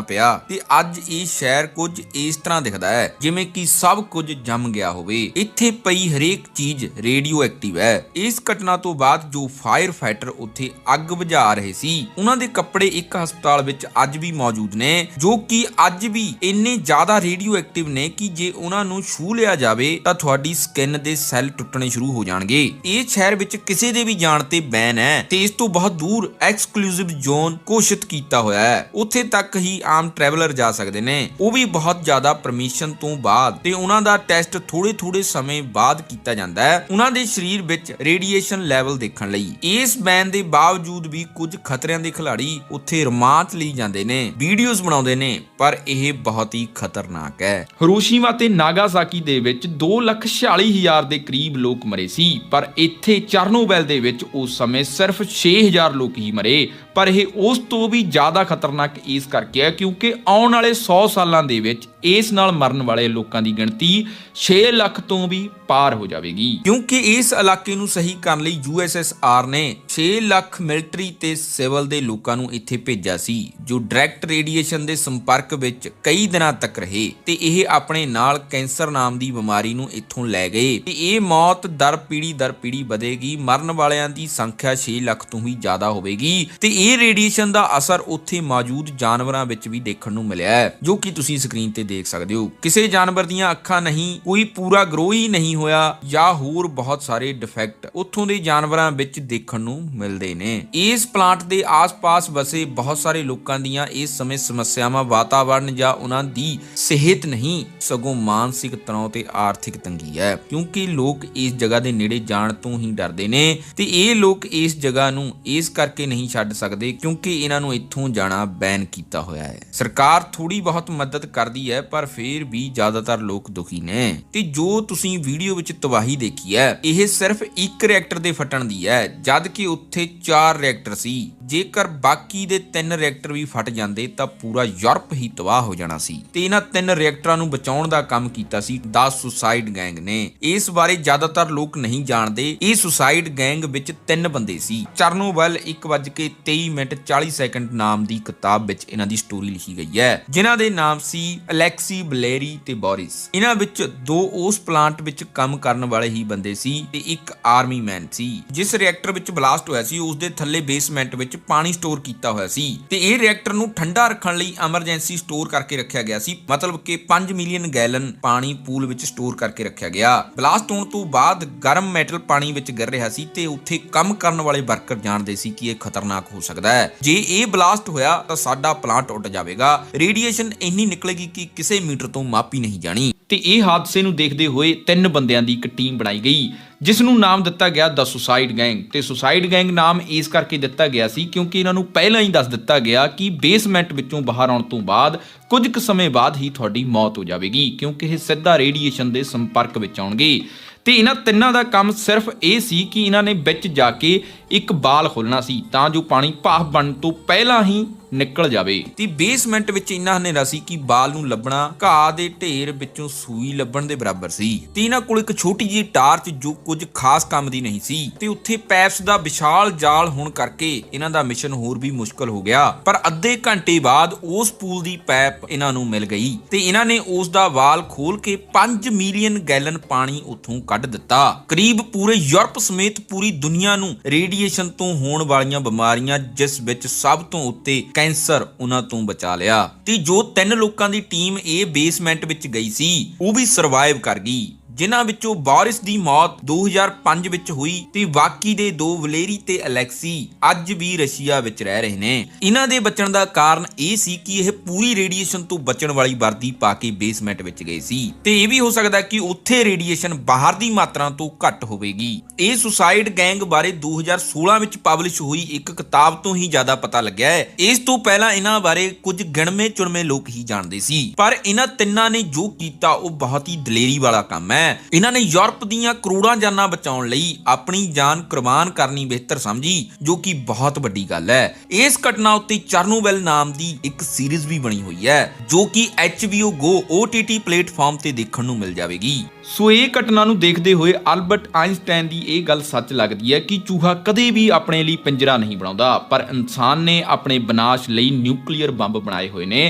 S2: ਪਿਆ ਤੇ ਅੱਜ ਇਹ ਸ਼ਹਿਰ ਕੁਝ ਇਸ ਤਰ੍ਹਾਂ ਦਿਖਦਾ ਹੈ ਜਿਵੇਂ ਕਿ ਸਭ ਕੁਝ ਜੰਮ ਗਿਆ ਹੋਵੇ। ਇੱਥੇ ਪਈ ਹਰੇਕ ਚੀਜ਼ ਰੇਡੀਓ ਐਕਟਿਵ ਹੈ। ਇਸ ਘਟਨਾ ਤੋਂ ਬਾਅਦ ਜੋ ਫਾਇਰ ਫਾਈਟਰ ਉੱਥੇ ਅੱਗ ਬੁਝਾ ਰਹੇ ਸੀ ਉਹਨਾਂ ਦੇ ਕੱਪੜੇ ਇੱਕ ਹਸਪਤਾਲ ਵਿੱਚ ਅੱਜ ਵੀ ਮੌਜੂਦ ਨੇ ਜੋ ਕਿ ਅੱਜ ਵੀ ਇੰਨੇ ਜ਼ਿਆਦਾ ਰੇਡੀਓ ਐਕਟਿਵ ਨੇ ਕਿ ਜੇ ਉਹਨਾਂ ਨੂੰ ਛੂ ਲਿਆ ਜਾਵੇ ਤਾਂ ਤੁਹਾਡੀ ਸਕਿਨ ਦੇ ਸੈੱਲ ਟੁੱਟਣੇ ਸ਼ੁਰੂ ਹੋ ਜਾਣਗੇ। ਇਹ ਸ਼ਹਿਰ ਵਿੱਚ ਕਿਸੇ ਦੇ ਵੀ ਜਾਣ ਤੇ ਬੈਨ ਹੈ ਤੇ ਇਸ ਤੋਂ ਬਹੁਤ ਦੂਰ ਐਕਸਕਲੂਸਿਵ ਜ਼ੋਨ ਘੋਸ਼ਿਤ ਕੀਤਾ ਹੋਇਆ ਹੈ। ਉੱਥੇ ਤੱਕ ਹੀ ਆਮ ਟਰੈਵਲਰ ਜਾ ਸਕਦੇ ਨੇ, ਉਹ ਵੀ ਬਹੁਤ ਜ਼ਿਆਦਾ ਪਰਮਿਸ਼ਨ ਤੋਂ ਬਾਅਦ ਤੇ ਉਹਨਾਂ ਦਾ ਟੈਸਟ ਥੋੜੇ ਸਮੇਂ ਬਾਅਦ ਕੀਤਾ ਜਾਂਦਾ ਹੈ ਉਹਨਾਂ ਦੇ ਸਰੀਰ ਵਿੱਚ ਰੇਡੀਏਸ਼ਨ ਲੈਵਲ ਦੇਖਣ ਲਈ। ਇਸ ਬੈਨ ਦੇ ਬਾਵਜੂਦ ਵੀ ਕੁਝ ਖਤਰਿਆਂ ਦੇ ਖਿਡਾਰੀ ਉੱਥੇ ਰੋਮਾਂਚ ਲਈ ਜਾਂਦੇ ਨੇ, ਵੀਡੀਓਜ਼ ਬਣਾਉਂਦੇ ਨੇ, ਪਰ ਇਹ ਬਹੁਤ ਹੀ ਖਤਰਨਾਕ ਹੈ।
S1: ਹਿਰੋਸ਼ੀਮਾ ਤੇ ਨਾਗਾਸਾਕੀ ਦੇ ਵਿੱਚ 2,46,000 ਦੇ ਕਰੀਬ ਲੋਕ ਮਰੇ ਸੀ, ਪਰ ਇੱਥੇ ਚਰਨੋਬਿਲ ਦੇ ਵਿੱਚ ਉਸ ਸਮੇਂ ਸਿਰਫ 6,000 ਲੋਕ ਹੀ ਮਰੇ। ਪਰ ਇਹ ਉਸ ਤੋਂ ਵੀ ਜ਼ਿਆਦਾ ਖਤਰਨਾਕ ਇਸ ਕਰਕੇ ਹੈ ਕਿਉਂਕਿ ਆਉਣ ਵਾਲੇ 100 ਸਾਲਾਂ ਦੇ ਵਿੱਚ ਇਸ ਨਾਲ ਮਰਨ ਵਾਲੇ ਲੋਕਾਂ ਦੀ ਗਿਣਤੀ 6 ਲੱਖ ਤੋਂ ਵੀ ਪਾਰ ਹੋ ਜਾਵੇਗੀ
S2: ਕਿਉਂਕਿ ਇਸ ਇਲਾਕੇ ਨੂੰ ਸਹੀ ਕਰਨ ਲਈ USSR ਨੇ 6 ਲੱਖ ਮਿਲਟਰੀ ਤੇ ਸਿਵਲ ਦੇ ਲੋਕਾਂ ਨੂੰ ਇੱਥੇ ਭੇਜਿਆ ਸੀ ਜੋ ਡਾਇਰੈਕਟ ਰੇਡੀਏਸ਼ਨ ਦੇ ਸੰਪਰਕ ਵਿੱਚ ਕਈ ਦਿਨਾਂ ਤੱਕ ਰਹੇ ਤੇ ਇਹ ਆਪਣੇ ਨਾਲ ਕੈਂਸਰ ਨਾਮ ਦੀ ਬਿਮਾਰੀ ਨੂੰ ਇੱਥੋਂ ਲੈ ਗਏ ਤੇ ਇਹ ਮੌਤ ਦਰ ਪੀੜੀ ਵਧੇਗੀ। ਮਰਨ ਵਾਲਿਆਂ ਦੀ ਸੰਖਿਆ 6 ਲੱਖ ਤੋਂ ਵੀ ਜ਼ਿਆਦਾ ਹੋਵੇਗੀ ਤੇ ਇਹ ਰੇਡੀਏਸ਼ਨ ਦਾ ਅਸਰ ਉੱਥੇ ਮੌਜੂਦ ਜਾਨਵਰਾਂ ਵਿੱਚ ਵੀ ਦੇਖਣ ਨੂੰ ਮਿਲਿਆ ਹੈ ਜੋ ਕਿ ਤੁਸੀਂ ਸਕਰੀਨ ਤੇ ਦੇਖ ਸਕਦੇ ਹੋ। ਕਿਸੇ ਜਾਨਵਰ ਦੀਆਂ ਅੱਖਾਂ ਨਹੀਂ, ਕੋਈ ਪੂਰਾ ਗਰੋ ਹੀ ਨਹੀਂ ਹੋਇਆ ਜਾਂ ਹੋਰ ਬਹੁਤ ਸਾਰੇ ਡਿਫੈਕਟ ਉੱਥੋਂ ਦੇ ਜਾਨਵਰਾਂ ਵਿੱਚ ਦੇਖਣ ਨੂੰ ਮਿਲਦੇ ਨੇ। ਇਸ ਪਲਾਂਟ ਦੇ ਆਸ-ਪਾਸ ਵਸੇ ਬਹੁਤ ਸਾਰੇ ਲੋਕਾਂ ਦੀਆਂ ਇਸ ਸਮੇਂ ਸਮੱਸਿਆਵਾਂ ਵਾਤਾਵਰਣ ਜਾਂ ਉਹਨਾਂ ਦੀ ਸਿਹਤ ਨਹੀਂ ਸਗੋਂ ਮਾਨਸਿਕ ਤਣਾਅ ਤੇ ਆਰਥਿਕ ਤੰਗੀ ਹੈ ਕਿਉਂਕਿ ਲੋਕ ਇਸ ਜਗ੍ਹਾ ਦੇ ਨੇੜੇ ਜਾਣ ਤੋਂ ਹੀ ਡਰਦੇ ਨੇ ਤੇ ਇਹ ਲੋਕ ਇਸ ਜਗ੍ਹਾ ਨੂੰ ਇਸ ਕਰਕੇ ਨਹੀਂ ਛੱਡ ਸਕਦੇ ਕਿਉਂਕਿ ਇਹਨਾਂ ਨੂੰ ਇੱਥੋਂ ਜਾਣਾ ਬੈਨ ਕੀਤਾ ਹੋਇਆ ਹੈ। ਸਰਕਾਰ ਥੋੜੀ ਬਹੁਤ ਮਦਦ ਕਰਦੀ ਹੈ ਪਰ ਫਿਰ ਵੀ ਜ਼ਿਆਦਾਤਰ ਲੋਕ ਦੁਖੀ ਨੇ ਤੇ ਜੋ ਤੁਸੀਂ ਵੀਡੀਓ ਵਿੱਚ ਤਬਾਹੀ ਦੇਖੀ ਹੈ ਇਹ ਸਿਰਫ ਇੱਕ ਰਿਐਕਟਰ ਦੇ ਫਟਣ ਦੀ ਹੈ ਜਦ ਕਿ ਉੱਥੇ 4 ਰਿਐਕਟਰ ਸੀ। ਜੇਕਰ ਬਾਕੀ ਦੇ 3 ਰਿਐਕਟਰ ਵੀ ਫਟ ਜਾਂਦੇ ਤਾਂ ਪੂਰਾ ਯੂਰਪ ਹੀ ਤਬਾਹ ਹੋ ਜਾਣਾ ਸੀ ਤੇ ਇਹਨਾਂ 3 ਰਿਐਕਟਰਾਂ ਨੂੰ ਬਚਾਉਣ ਦਾ ਕੰਮ ਕੀਤਾ ਸੀ 10 ਸੁਸਾਈਡ ਗੈਂਗ ਨੇ। ਇਸ ਬਾਰੇ ਜ਼ਿਆਦਾਤਰ ਲੋਕ ਨਹੀਂ ਜਾਣਦੇ। ਇਹ ਸੁਸਾਈਡ ਗੈਂਗ ਵਿੱਚ 3 ਬੰਦੇ ਸੀ। ਚਰਨੋਬਿਲ 1:23:40 ਨਾਮ ਦੀ ਕਿਤਾਬ ਵਿੱਚ ਇਹਨਾਂ ਦੀ ਸਟੋਰੀ ਲਿਖੀ ਗਈ ਹੈ ਜਿਨ੍ਹਾਂ ਦੇ ਨਾਮ ਸੀ ਅਲੈਕਸੀ ਬਲੇਰੀ ਤੇ ਬੋਰਿਸ। ਇਹਨਾਂ ਵਿੱਚ 2 ਉਸ ਪਲਾਂਟ ਵਿੱਚ ਕੰਮ ਕਰਨ ਵਾਲੇ ਹੀ ਬੰਦੇ ਸੀ ਤੇ ਇੱਕ ਆਰਮੀ ਮੈਨ ਸੀ। ਜਿਸ ਰਿਐਕਟਰ ਵਿੱਚ ਬਲਾਸਟ ਹੋਇਆ ਸੀ ਉਸ ਦੇ ਥੱਲੇ ਬੇਸਮੈਂਟ ਵਿੱਚ ਪਾਣੀ ਸਟੋਰ ਕੀਤਾ ਹੋਇਆ ਸੀ ਤੇ ਇਹ ਰਿਐਕਟਰ ਨੂੰ ਠੰਡਾ ਰੱਖਣ ਲਈ ਐਮਰਜੈਂਸੀ ਸਟੋਰ ਕਰਕੇ ਰੱਖਿਆ ਗਿਆ ਸੀ। ਮਤਲਬ ਕਿ 5 ਮਿਲੀਅਨ ਗੈਲਨ ਪਾਣੀ ਪੂਲ ਵਿੱਚ ਸਟੋਰ ਕਰਕੇ ਰੱਖਿਆ ਗਿਆ। ਬਲਾਸਟ ਹੋਣ ਤੋਂ ਬਾਅਦ ਗਰਮ ਮੈਟਲ ਪਾਣੀ ਵਿੱਚ ਗਿਰ ਰਿਹਾ ਸੀ ਤੇ ਉੱਥੇ ਕੰਮ ਕਰਨ ਵਾਲੇ ਵਰਕਰ ਜਾਣਦੇ ਸੀ ਕਿ ਇਹ ਖਤਰਨਾਕ ਹੋ ਸਕਦਾ ਹੈ। ਜੇ ਇਹ ਬਲਾਸਟ ਹੋਇਆ ਤਾਂ ਸਾਡਾ ਪਲਾਂਟ ਉੱਡ ਜਾਵੇਗਾ। ਰੇਡੀਏਸ਼ਨ ਇੰਨੀ ਨਿਕਲੇਗੀ ਕਿ ਕਿਸੇ ਮੀਟਰ ਤੋਂ ਮਾਪੀ ਨਹੀਂ ਜਾਣੀ।
S1: ਤੇ ਇਹ ਹਾਦਸੇ ਨੂੰ ਦੇਖਦੇ ਹੋਏ 3 ਬੰਦਿਆਂ ਦੀ ਇੱਕ ਟੀਮ ਬਣਾਈ ਗਈ ਜਿਸ ਨੂੰ ਨਾਮ ਦਿੱਤਾ ਗਿਆ ਦ ਸੁਸਾਈਡ ਗੈਂਗ। ਤੇ ਸੁਸਾਈਡ ਗੈਂਗ ਨਾਮ ਇਸ ਕਰਕੇ ਦਿੱਤਾ ਗਿਆ ਸੀ ਕਿਉਂਕਿ ਇਹਨਾਂ ਨੂੰ ਪਹਿਲਾਂ ਹੀ ਦੱਸ ਦਿੱਤਾ ਗਿਆ ਕਿ ਬੇਸਮੈਂਟ ਵਿੱਚੋਂ ਬਾਹਰ ਆਉਣ ਤੋਂ ਬਾਅਦ ਕੁਝ ਕੁ ਸਮੇਂ ਬਾਅਦ ਹੀ ਤੁਹਾਡੀ ਮੌਤ ਹੋ ਜਾਵੇਗੀ ਕਿਉਂਕਿ ਇਹ ਸਿੱਧਾ ਰੇਡੀਏਸ਼ਨ ਦੇ ਸੰਪਰਕ ਵਿੱਚ ਆਉਣਗੇ। ਤੇ ਇਹਨਾਂ ਤਿੰਨਾਂ ਦਾ ਕੰਮ ਸਿਰਫ ਇਹ ਸੀ ਕਿ ਇਹਨਾਂ ਨੇ ਵਿੱਚ ਜਾ ਕੇ ਇੱਕ ਬਾਲ ਖੋਲਣਾ ਸੀ ਤਾਂ ਜੋ ਪਾਣੀ ਭਾਫ਼ ਬਣਨ ਤੋਂ ਪਹਿਲਾਂ ਹੀ ਨਿਕਲ ਜਾਵੇ।
S2: ਤੇ ਬੇਸਮੈਂਟ ਵਿੱਚ ਇੰਨਾ ਹਨੇਰਾ ਸੀ ਕਿ ਬਾਲ ਨੂੰ ਲੱਭਣਾ ਘਾਹ ਦੇ ਢੇਰ ਵਿੱਚੋਂ ਸੂਈ ਲੱਭਣ ਦੇ ਬਰਾਬਰ ਸੀ। ਤੇ ਇਹਨਾਂ ਕੋਲ ਇੱਕ ਛੋਟੀ ਜਿਹੀ ਟਾਰਚ ਜੋ ਕੁਝ ਖਾਸ ਕੰਮ ਦੀ ਨਹੀਂ ਸੀ ਤੇ ਉੱਥੇ ਪੈਪਸ ਦਾ ਵਿਸ਼ਾਲ ਜਾਲ ਹੋਣ ਕਰਕੇ ਇਹਨਾਂ ਦਾ ਮਿਸ਼ਨ ਹੋਰ ਵੀ ਮੁਸ਼ਕਲ ਹੋ ਗਿਆ। ਪਰ ਅੱਧੇ ਘੰਟੇ ਬਾਅਦ ਉਸ ਪੂਲ ਦੀ ਪਾਈਪ ਇਹਨਾਂ ਨੂੰ ਮਿਲ ਗਈ ਤੇ ਇਹਨਾਂ ਨੇ ਉਸ ਦਾ ਵਾਲ ਖੋਲ ਕੇ 5 ਮਿਲੀਅਨ ਗੈਲਨ ਪਾਣੀ ਉੱਥੋਂ ਕੱਢ ਦਿੱਤਾ। ਕਰੀਬ ਪੂਰੇ ਯੂਰਪ ਸਮੇਤ ਪੂਰੀ ਦੁਨੀਆ ਨੂੰ ਰੇਡੀਏਸ਼ਨ ਤੋਂ ਹੋਣ ਵਾਲੀਆਂ ਬਿਮਾਰੀਆਂ, ਜਿਸ ਵਿੱਚ ਸਭ ਤੋਂ ਉੱਤੇ ਕੈਂਸਰ, ਉਹਨਾਂ ਤੋਂ ਬਚਾ ਲਿਆ। ਤੇ ਜੋ 3 ਲੋਕਾਂ ਦੀ ਟੀਮ ਇਹ ਬੇਸਮੈਂਟ ਵਿੱਚ ਗਈ ਸੀ ਉਹ ਵੀ ਸਰਵਾਈਵ ਕਰ ਗਈ, ਜਿਨ੍ਹਾਂ ਵਿੱਚੋਂ ਬੋਰਿਸ ਦੀ ਮੌਤ 2005 ਵਿੱਚ ਹੋਈ ਤੇ ਬਾਕੀ ਦੇ 2 ਵਲੇਰੀ ਤੇ ਅਲੈਕਸੀ ਅੱਜ ਵੀ ਰਸ਼ੀਆ ਵਿੱਚ ਰਹਿ ਰਹੇ ਨੇ। ਇਹਨਾਂ ਦੇ ਬਚਣ ਦਾ ਕਾਰਨ ਇਹ ਸੀ ਕਿ ਇਹ ਪੂਰੀ ਰੇਡੀਏਸ਼ਨ ਤੋਂ ਬਚਣ ਵਾਲੀ ਵਰਦੀ ਪਾ ਕੇ ਬੇਸਮੈਂਟ ਵਿੱਚ ਗਏ ਸੀ ਤੇ ਇਹ ਵੀ ਹੋ ਸਕਦਾ ਕਿ ਉੱਥੇ ਰੇਡੀਏਸ਼ਨ ਬਾਹਰ ਦੀ ਮਾਤਰਾ ਤੋਂ ਘੱਟ ਹੋਵੇਗੀ। ਇਹ ਸੁਸਾਈਡ ਗੈਂਗ ਬਾਰੇ 2016 ਵਿੱਚ ਪਬਲਿਸ਼ ਹੋਈ ਇੱਕ ਕਿਤਾਬ ਤੋਂ ਹੀ ਜ਼ਿਆਦਾ ਪਤਾ ਲੱਗਿਆ ਹੈ। ਇਸ ਤੋਂ ਪਹਿਲਾਂ ਇਹਨਾਂ ਬਾਰੇ ਕੁਝ ਗਿਣਵੇਂ ਚੁਣਵੇਂ ਲੋਕ ਹੀ ਜਾਣਦੇ ਸੀ, ਪਰ ਇਹਨਾਂ ਤਿੰਨਾਂ ਨੇ ਜੋ ਕੀਤਾ ਉਹ ਬਹੁਤ ਹੀ ਦਲੇਰੀ ਵਾਲਾ ਕੰਮ ਹੈ। ਇਹਨਾਂ ਨੇ ਯੂਰਪ ਦੀਆਂ ਕਰੋੜਾਂ ਜਾਨਾਂ ਬਚਾਉਣ ਲਈ ਆਪਣੀ ਜਾਨ ਕੁਰਬਾਨ ਕਰਨੀ ਬਿਹਤਰ ਸਮਝੀ, ਜੋ ਕਿ ਬਹੁਤ ਵੱਡੀ ਗੱਲ ਹੈ। ਇਸ ਘਟਨਾ ਉੱਤੇ ਚਰਨੋਬਿਲ ਨਾਮ ਦੀ ਇੱਕ ਸੀਰੀਜ਼ ਵੀ ਬਣੀ ਹੋਈ ਹੈ, ਜੋ ਕਿ HBO Go OTT ਪਲੇਟਫਾਰਮ ਤੇ ਦੇਖਣ ਨੂੰ ਮਿਲ ਜਾਵੇਗੀ।
S1: ਸੋ ਇਹ ਘਟਨਾ ਨੂੰ ਦੇਖਦੇ ਹੋਏ ਅਲਬਰਟ ਆਇਨਸਟਾਈਨ ਦੀ ਇਹ ਗੱਲ ਸੱਚ ਲੱਗਦੀ ਹੈ ਕਿ ਚੂਹਾ ਕਦੇ ਵੀ ਆਪਣੇ ਲਈ ਪਿੰਜਰਾ ਨਹੀਂ ਬਣਾਉਂਦਾ, ਪਰ ਇਨਸਾਨ ਨੇ ਆਪਣੇ ਵਿਨਾਸ਼ ਲਈ ਨਿਊਕਲੀਅਰ ਬੰਬ ਬਣਾਏ ਹੋਏ ਨੇ।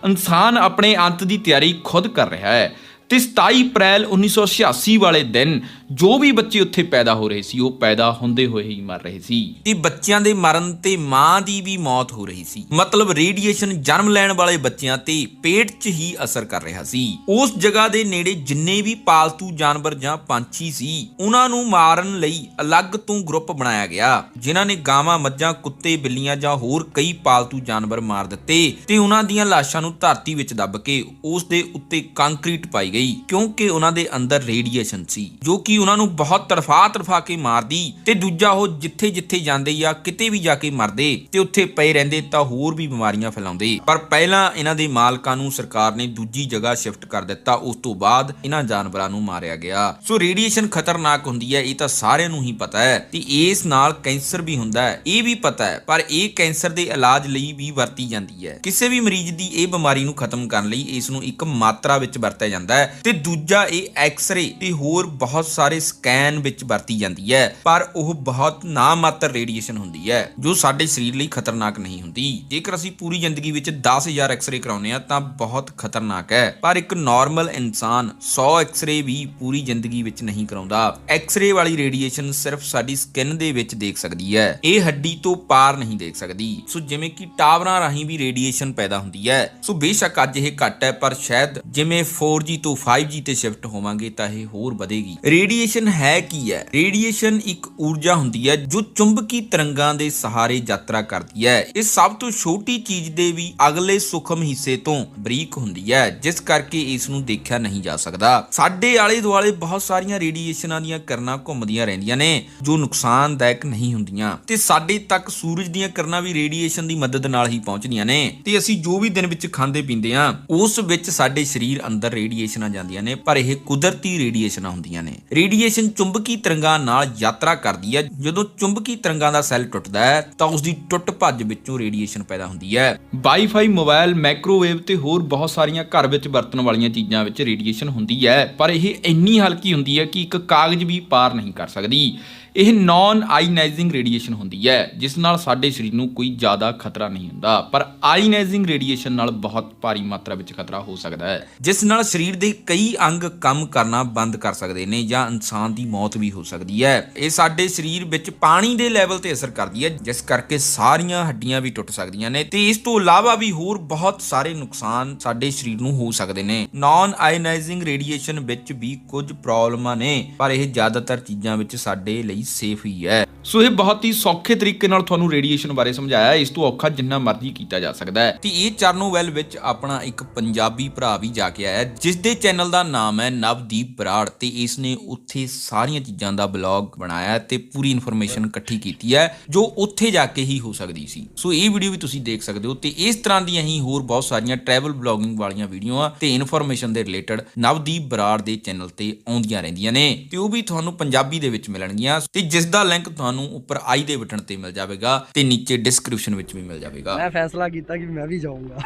S1: ਇਨਸਾਨ ਆਪਣੇ ਅੰਤ ਦੀ ਤਿਆਰੀ ਖੁਦ ਕਰ ਰਿਹਾ ਹੈ। ਤੇ 27 ਅਪ੍ਰੈਲ 1986 ਵਾਲੇ ਦਿਨ ਜੋ ਵੀ ਬੱਚੇ ਉੱਥੇ ਪੈਦਾ ਹੋ ਰਹੇ ਸੀ ਉਹ ਪੈਦਾ ਹੁੰਦੇ ਹੋਏ ਹੀ ਮਰ ਰਹੇ ਸੀ
S2: ਤੇ ਬੱਚਿਆਂ ਦੇ ਮਰਨ ਤੇ ਮਾਂ ਦੀ ਵੀ ਮੌਤ ਹੋ ਰਹੀ ਸੀ। ਮਤਲਬ ਰੇਡੀਏਸ਼ਨ ਜਨਮ ਲੈਣ ਵਾਲੇ ਬੱਚਿਆਂ ਤੇ ਪੇਟ 'ਚ ਹੀ ਅਸਰ ਕਰ ਰਿਹਾ ਸੀ। ਉਸ ਜਗ੍ਹਾ ਦੇ ਨੇੜੇ ਜਿੰਨੇ ਵੀ ਪਾਲਤੂ ਜਾਨਵਰ ਜਾਂ ਪੰਛੀ ਸੀ ਉਹਨਾਂ ਨੂੰ ਮਾਰਨ ਲਈ ਅਲੱਗ ਤੋਂ ਗਰੁੱਪ ਬਣਾਇਆ ਗਿਆ, ਜਿਨ੍ਹਾਂ ਨੇ ਗਾਵਾਂ, ਮੱਝਾਂ, ਕੁੱਤੇ, ਬਿੱਲੀਆਂ ਜਾਂ ਹੋਰ ਕਈ ਪਾਲਤੂ ਜਾਨਵਰ ਮਾਰ ਦਿੱਤੇ ਤੇ ਉਹਨਾਂ ਦੀਆਂ ਲਾਸ਼ਾਂ ਨੂੰ ਧਰਤੀ ਵਿੱਚ ਦੱਬ ਕੇ ਉਸ ਦੇ ਉੱਤੇ ਕੰਕਰੀਟ ਪਾਈ ਗਈ, ਕਿਉਂਕਿ ਉਹਨਾਂ ਦੇ ਅੰਦਰ ਰੇਡੀਏਸ਼ਨ ਸੀ ਜੋ ਕਿ ਉਹਨਾਂ ਨੂੰ ਬਹੁਤ ਤੜਫਾ ਕੇ ਮਾਰਦੀ ਤੇ ਦੂਜਾ ਉਹ ਜਿੱਥੇ ਜਿੱਥੇ ਜਾਂਦੇ ਜਾਂ ਕਿਤੇ ਵੀ ਜਾ ਕੇ ਮਰਦੇ ਤੇ ਉੱਥੇ ਪਏ ਰਹਿੰਦੇ ਤਾਂ ਹੋਰ ਵੀ ਬਿਮਾਰੀਆਂ ਫੈਲਾਉਂਦੇ। ਪਰ ਪਹਿਲਾਂ ਇਹਨਾਂ ਦੇ ਮਾਲਕਾਂ ਨੂੰ ਸਰਕਾਰ ਨੇ ਦੂਜੀ ਜਗ੍ਹਾ ਸ਼ਿਫਟ ਕਰ ਦਿੱਤਾ, ਉਸ ਤੋਂ ਬਾਅਦ ਇਹਨਾਂ ਜਾਨਵਰਾਂ ਨੂੰ ਮਾਰਿਆ ਗਿਆ। ਸੋ ਰੇਡੀਏਸ਼ਨ ਖਤਰਨਾਕ ਹੁੰਦੀ ਹੈ, ਇਹ ਤਾਂ ਸਾਰਿਆਂ ਨੂੰ ਹੀ ਪਤਾ ਹੈ ਤੇ ਇਸ ਨਾਲ ਕੈਂਸਰ ਵੀ ਹੁੰਦਾ ਹੈ, ਇਹ ਵੀ ਪਤਾ ਹੈ, ਪਰ ਇਹ ਕੈਂਸਰ ਦੇ ਇਲਾਜ ਲਈ ਵੀ ਵਰਤੀ ਜਾਂਦੀ ਹੈ। ਕਿਸੇ ਵੀ ਮਰੀਜ਼ ਦੀ ਇਹ ਬਿਮਾਰੀ ਨੂੰ ਖਤਮ ਕਰਨ ਲਈ ਇਸ ਨੂੰ ਇੱਕ ਮਾਤਰਾ ਵਿੱਚ ਵਰਤਿਆ ਜਾਂਦਾ ਹੈ ਤੇ ਦੂਜਾ ਇਹ ਐਕਸ-ਰੇ ਤੇ ਹੋਰ ਬਹੁਤ ਸਾਰੇ ਸਕੈਨ ਵਿੱਚ ਵਰਤੀ ਜਾਂਦੀ ਹੈ, ਪਰ ਉਹ ਬਹੁਤ ਨਾਮਾਤਰ ਰੇਡੀਏਸ਼ਨ ਹੁੰਦੀ ਹੈ ਜੋ ਸਾਡੇ ਸਰੀਰ ਲਈ ਖਤਰਨਾਕ ਨਹੀਂ ਹੁੰਦੀ। ਜੇਕਰ ਅਸੀਂ ਪੂਰੀ ਜ਼ਿੰਦਗੀ ਵਿੱਚ 10,000 ਐਕਸ-ਰੇ ਕਰਾਉਂਦੇ ਆ ਤਾਂ ਬਹੁਤ ਖਤਰਨਾਕ ਹੈ, ਪਰ ਇੱਕ ਨਾਰਮਲ ਇਨਸਾਨ 100 ਐਕਸ-ਰੇ ਵੀ ਪੂਰੀ ਜ਼ਿੰਦਗੀ ਵਿੱਚ ਨਹੀਂ ਕਰਾਉਂਦਾ। ਐਕਸ-ਰੇ ਵਾਲੀ ਰੇਡੀਏਸ਼ਨ ਸਿਰਫ ਸਾਡੀ ਸਕਿਨ ਦੇ ਵਿੱਚ ਦੇਖ ਸਕਦੀ ਹੈ, ਇਹ ਹੱਡੀ ਤੋਂ ਪਾਰ ਨਹੀਂ ਦੇਖ ਸਕਦੀ। ਸੋ ਜਿਵੇਂ ਕਿ ਟਾਵਰਾਂ ਰਾਹੀਂ ਵੀ ਰੇਡੀਏਸ਼ਨ ਪੈਦਾ ਹੁੰਦੀ ਹੈ। ਸੋ ਬੇਸ਼ੱਕ ਅੱਜ ਇਹ ਘੱਟ ਹੈ, ਪਰ ਸ਼ਾਇਦ ਜਿਵੇਂ 4G ਤੋਂ 5G ਤੇ ਸ਼ਿਫਟ ਹੋਵਾਂਗੇ ਤਾਂ ਇਹ ਹੋਰ ਵਧੇਗੀ। ਰੇਡੀਏਸ਼ਨ ਹੈ ਕੀ ਹੈ? ਰੇਡੀਏਸ਼ਨ ਇੱਕ ਊਰਜਾ ਹੁੰਦੀ ਹੈ ਜੋ ਚੁੰਬਕੀ ਤਰੰਗਾਂ ਦੇ ਸਹਾਰੇ ਯਾਤਰਾ ਕਰਦੀ ਹੈ। ਇਹ ਸਭ ਤੋਂ ਛੋਟੀ ਚੀਜ਼ ਦੇ ਵੀ ਅਗਲੇ ਸੂਖਮ ਹਿੱਸੇ ਤੋਂ ਬਰੀਕ ਹੁੰਦੀ ਹੈ, ਜਿਸ ਕਰਕੇ ਇਸ ਨੂੰ ਦੇਖਿਆ ਨਹੀਂ ਜਾ ਸਕਦਾ। ਸਾਡੇ ਆਲੇ ਦੁਆਲੇ ਬਹੁਤ ਸਾਰੀਆਂ ਰੇਡੀਏਸ਼ਨਾਂ ਦੀਆਂ ਕਿਰਨਾਂ ਘੁੰਮਦੀਆਂ ਰਹਿੰਦੀਆਂ ਨੇ ਜੋ ਨੁਕਸਾਨਦਾਇਕ ਨਹੀਂ ਹੁੰਦੀਆਂ ਤੇ ਸਾਡੇ ਤੱਕ ਸੂਰਜ ਦੀਆਂ ਕਿਰਨਾਂ ਵੀ ਰੇਡੀਏਸ਼ਨ ਦੀ ਮਦਦ ਨਾਲ ਹੀ ਪਹੁੰਚਦੀਆਂ ਨੇ ਤੇ ਅਸੀਂ ਜੋ ਵੀ ਦਿਨ ਵਿੱਚ ਖਾਂਦੇ ਪੀਂਦੇ ਆ ਉਸ ਵਿੱਚ ਸਾਡੇ ਸਰੀਰ ਅੰਦਰ ਰੇਡੀਏਸ਼ਨਾਂ ਜਾਂਦੀਆਂ ਨੇ, ਪਰ ਇਹ ਕੁਦਰਤੀ ਰੇਡੀਏਸ਼ਨਾਂ ਹੁੰਦੀਆਂ ਨੇ। ਰੇਡੀਏਸ਼ਨ ਚੁੰਬਕੀ ਤਰੰਗਾਂ ਨਾਲ ਯਾਤਰਾ ਕਰਦੀ ਹੈ। ਜਦੋਂ ਚੁੰਬਕੀ ਤਰੰਗਾਂ ਦਾ ਸੈੱਲ ਟੁੱਟਦਾ ਹੈ ਤਾਂ ਉਸ ਦੀ ਟੁੱਟ ਭੱਜ ਵਿੱਚੋਂ ਰੇਡੀਏਸ਼ਨ ਪੈਦਾ ਹੁੰਦੀ ਹੈ।
S1: ਵਾਈਫਾਈ, ਮੋਬਾਈਲ, ਮਾਈਕ੍ਰੋਵੇਵ ਤੇ ਹੋਰ ਬਹੁਤ ਸਾਰੀਆਂ ਘਰ ਵਿੱਚ ਵਰਤਣ ਵਾਲੀਆਂ ਚੀਜ਼ਾਂ ਵਿੱਚ ਰੇਡੀਏਸ਼ਨ ਹੁੰਦੀ ਹੈ, ਪਰ ਇਹ ਇੰਨੀ ਹਲਕੀ ਹੁੰਦੀ ਹੈ ਕਿ ਇੱਕ ਕਾਗਜ਼ ਵੀ ਪਾਰ ਨਹੀਂ ਕਰ ਸਕਦੀ। ਇਹ ਨਾਨ ਆਇਨਾਈਜ਼ਿੰਗ ਰੇਡੀਏਸ਼ਨ ਹੁੰਦੀ ਹੈ, ਜਿਸ ਨਾਲ ਸਾਡੇ ਸਰੀਰ ਨੂੰ ਕੋਈ ਜ਼ਿਆਦਾ ਖਤਰਾ ਨਹੀਂ ਹੁੰਦਾ, ਪਰ ਆਇਨਾਈਜ਼ਿੰਗ ਰੇਡੀਏਸ਼ਨ ਨਾਲ ਬਹੁਤ ਭਾਰੀ ਮਾਤਰਾ ਵਿੱਚ ਖਤਰਾ ਹੋ ਸਕਦਾ ਹੈ,
S2: ਜਿਸ ਨਾਲ ਸਰੀਰ ਦੇ ਕਈ ਅੰਗ ਕੰਮ ਕਰਨਾ ਬੰਦ ਕਰ ਸਕਦੇ ਨੇ ਜਾਂ ਇਨਸਾਨ ਦੀ ਮੌਤ ਵੀ ਹੋ ਸਕਦੀ ਹੈ। ਇਹ ਸਾਡੇ ਸਰੀਰ ਵਿੱਚ ਪਾਣੀ ਦੇ ਲੈਵਲ ਤੇ ਅਸਰ ਕਰਦੀ ਹੈ, ਜਿਸ ਕਰਕੇ ਸਾਰੀਆਂ ਹੱਡੀਆਂ ਵੀ ਟੁੱਟ ਸਕਦੀਆਂ ਨੇ ਤੇ ਇਸ ਤੋਂ ਇਲਾਵਾ ਵੀ ਹੋਰ ਬਹੁਤ ਸਾਰੇ ਨੁਕਸਾਨ ਸਾਡੇ ਸਰੀਰ ਨੂੰ ਹੋ ਸਕਦੇ ਨੇ। ਨਾਨ ਆਇਨਾਈਜ਼ਿੰਗ ਰੇਡੀਏਸ਼ਨ ਵਿੱਚ ਵੀ ਕੁਝ ਪ੍ਰੋਬਲਮਾਂ ਨੇ, ਪਰ ਇਹ ਜ਼ਿਆਦਾਤਰ ਚੀਜ਼ਾਂ ਵਿੱਚ ਸਾਡੇ ਲਈ ਸੇਫ ਹੀ ਹੈ।
S1: ਸੋ ਇਹ ਬਹੁਤ ਹੀ ਸੌਖੇ ਤਰੀਕੇ ਨਾਲ ਤੁਹਾਨੂੰ ਰੇਡੀਏਸ਼ਨ ਬਾਰੇ ਸਮਝਾਇਆ, ਇਸ ਤੋਂ ਔਖਾ ਜਿੰਨਾ ਮਰਜ਼ੀ ਕੀਤਾ ਜਾ ਸਕਦਾ ਹੈ।
S2: ਤੇ ਇਹ ਚਰਨੋਵੈਲ ਵਿੱਚ ਆਪਣਾ ਇੱਕ ਪੰਜਾਬੀ ਭਰਾ ਵੀ ਜਾ ਕੇ ਆਇਆ ਜਿਸ ਦੇ ਚੈਨਲ ਦਾ ਨਾਮ ਹੈ ਨਵਦੀਪ ਬਰਾੜ, ਤੇ ਇਸ ਨੇ ਉੱਥੇ ਸਾਰੀਆਂ ਚੀਜ਼ਾਂ ਦਾ ਬਲੌਗ ਬਣਾਇਆ ਤੇ ਪੂਰੀ ਇਨਫੋਰਮੇਸ਼ਨ ਇਕੱਠੀ ਕੀਤੀ ਹੈ ਜੋ ਉੱਥੇ ਜਾ ਕੇ ਹੀ ਹੋ ਸਕਦੀ ਸੀ। ਸੋ ਇਹ ਵੀਡੀਓ ਵੀ ਤੁਸੀਂ ਦੇਖ ਸਕਦੇ ਹੋ ਤੇ ਇਸ ਤਰ੍ਹਾਂ ਦੀਆਂ ਹੀ ਹੋਰ ਬਹੁਤ ਸਾਰੀਆਂ ਟਰੈਵਲ ਬਲੌਗਿੰਗ ਵਾਲੀਆਂ ਵੀਡੀਓਆਂ ਤੇ ਇਨਫੋਰਮੇਸ਼ਨ ਦੇ ਰਿਲੇਟਡ ਨਵਦੀਪ ਬਰਾੜ ਦੇ ਚੈਨਲ ਤੇ ਆਉਂਦੀਆਂ ਰਹਿੰਦੀਆਂ ਨੇ ਤੇ ਉਹ ਵੀ ਤੁਹਾਨੂੰ ਪੰਜਾਬੀ ਦੇ ਵਿੱਚ ਮਿਲਣਗੀਆਂ ਤੇ ਜਿਸ ਦਾ ਲਿੰਕ ਤੁਹਾਨੂੰ ਉੱਪਰ ਆਈ ਦੇ ਬਟਨ ਤੇ ਮਿਲ ਜਾਵੇਗਾ ਤੇ ਨੀਚੇ ਡਿਸਕ੍ਰਿਪਸ਼ਨ ਵਿੱਚ ਵੀ ਮਿਲ ਜਾਵੇਗਾ।
S3: ਮੈਂ ਫੈਸਲਾ ਕੀਤਾ ਕਿ ਮੈਂ ਵੀ ਜਾਊਂਗਾ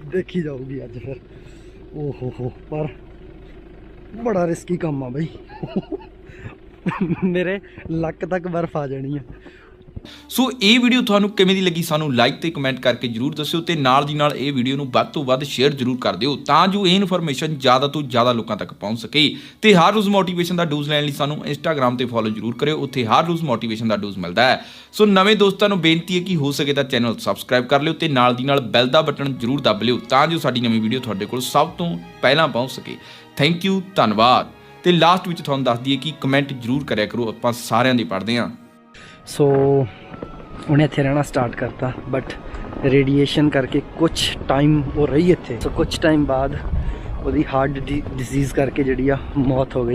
S3: ਦੇਖੀ ਜਾਊਗੀ ਅੱਜ ਫਿਰ। ਓਹੋ ਪਰ ਬੜਾ ਰਿਸਕੀ ਕੰਮ ਆ ਬਈ ਮੇਰੇ ਲੱਕ ਤੱਕ ਬਰਫ਼ ਆ ਜਾਣੀ ਆ।
S1: ਸੋ ਇਹ ਵੀਡੀਓ ਤੁਹਾਨੂੰ ਕਿਵੇਂ ਦੀ ਲੱਗੀ ਸਾਨੂੰ ਲਾਈਕ ਤੇ ਕਮੈਂਟ ਕਰਕੇ ਜਰੂਰ ਦੱਸਿਓ ਤੇ ਨਾਲ ਦੀ ਨਾਲ ਇਹ ਵੀਡੀਓ ਨੂੰ ਵੱਧ ਤੋਂ ਵੱਧ ਸ਼ੇਅਰ ਜਰੂਰ ਕਰ ਦਿਓ ਤਾਂ ਜੋ ਇਹ ਇਨਫੋਰਮੇਸ਼ਨ ਜ਼ਿਆਦਾ ਤੋਂ ਜ਼ਿਆਦਾ ਲੋਕਾਂ ਤੱਕ ਪਹੁੰਚ ਸਕੇ। ਤੇ ਹਰ ਰੋਜ਼ ਮੋਟੀਵੇਸ਼ਨ ਦਾ ਡੋਜ਼ ਲੈਣ ਲਈ ਸਾਨੂੰ ਇੰਸਟਾਗ੍ਰam ਤੇ ਫੋਲੋ ਜਰੂਰ ਕਰਿਓ, ਉੱਥੇ ਹਰ ਰੋਜ਼ ਮੋਟੀਵੇਸ਼ਨ ਦਾ ਡੋਜ਼ ਮਿਲਦਾ ਹੈ। ਸੋ ਨਵੇਂ ਦੋਸਤਾਂ ਨੂੰ ਬੇਨਤੀ ਹੈ ਕਿ ਹੋ ਸਕੇ ਤਾਂ ਚੈਨਲ ਸਬਸਕ੍ਰਾਈਬ ਕਰ ਲਿਓ ਤੇ ਨਾਲ ਦੀ ਨਾਲ ਬੈਲ ਦਾ ਬਟਨ ਜਰੂਰ ਦੱਬ ਲਿਓ ਤਾਂ ਜੋ ਸਾਡੀ ਨਵੀਂ ਵੀਡੀਓ ਤੁਹਾਡੇ ਕੋਲ ਸਭ ਤੋਂ ਪਹਿਲਾਂ ਪਹੁੰਚ ਸਕੇ। ਥੈਂਕ ਯੂ, ਧੰਨਵਾਦ। ਤੇ ਲਾਸਟ ਵਿੱਚ ਤੁਹਾਨੂੰ ਦੱਸ ਦਈਏ ਕਿ ਕਮੈਂਟ ਜਰੂਰ ਕਰਿਆ ਕਰੋ, ਆਪਾਂ ਸਾਰਿਆਂ ਦੇ ਪੜ੍ਹਦੇ ਹਾਂ।
S3: ਸੋ ਉਹਨੇ ਇੱਥੇ ਰਹਿਣਾ ਸਟਾਰਟ ਕਰਤਾ ਬਟ ਰੇਡੀਏਸ਼ਨ ਕਰਕੇ ਕੁਝ ਟਾਈਮ ਉਹ ਰਹੀ ਇੱਥੇ। ਸੋ ਕੁਝ ਟਾਈਮ ਬਾਅਦ ਉਹਦੀ ਹਾਰਟ ਡਿਜ਼ੀਜ਼ ਕਰਕੇ ਜਿਹੜੀ ਆ ਮੌਤ ਹੋ ਗਈ।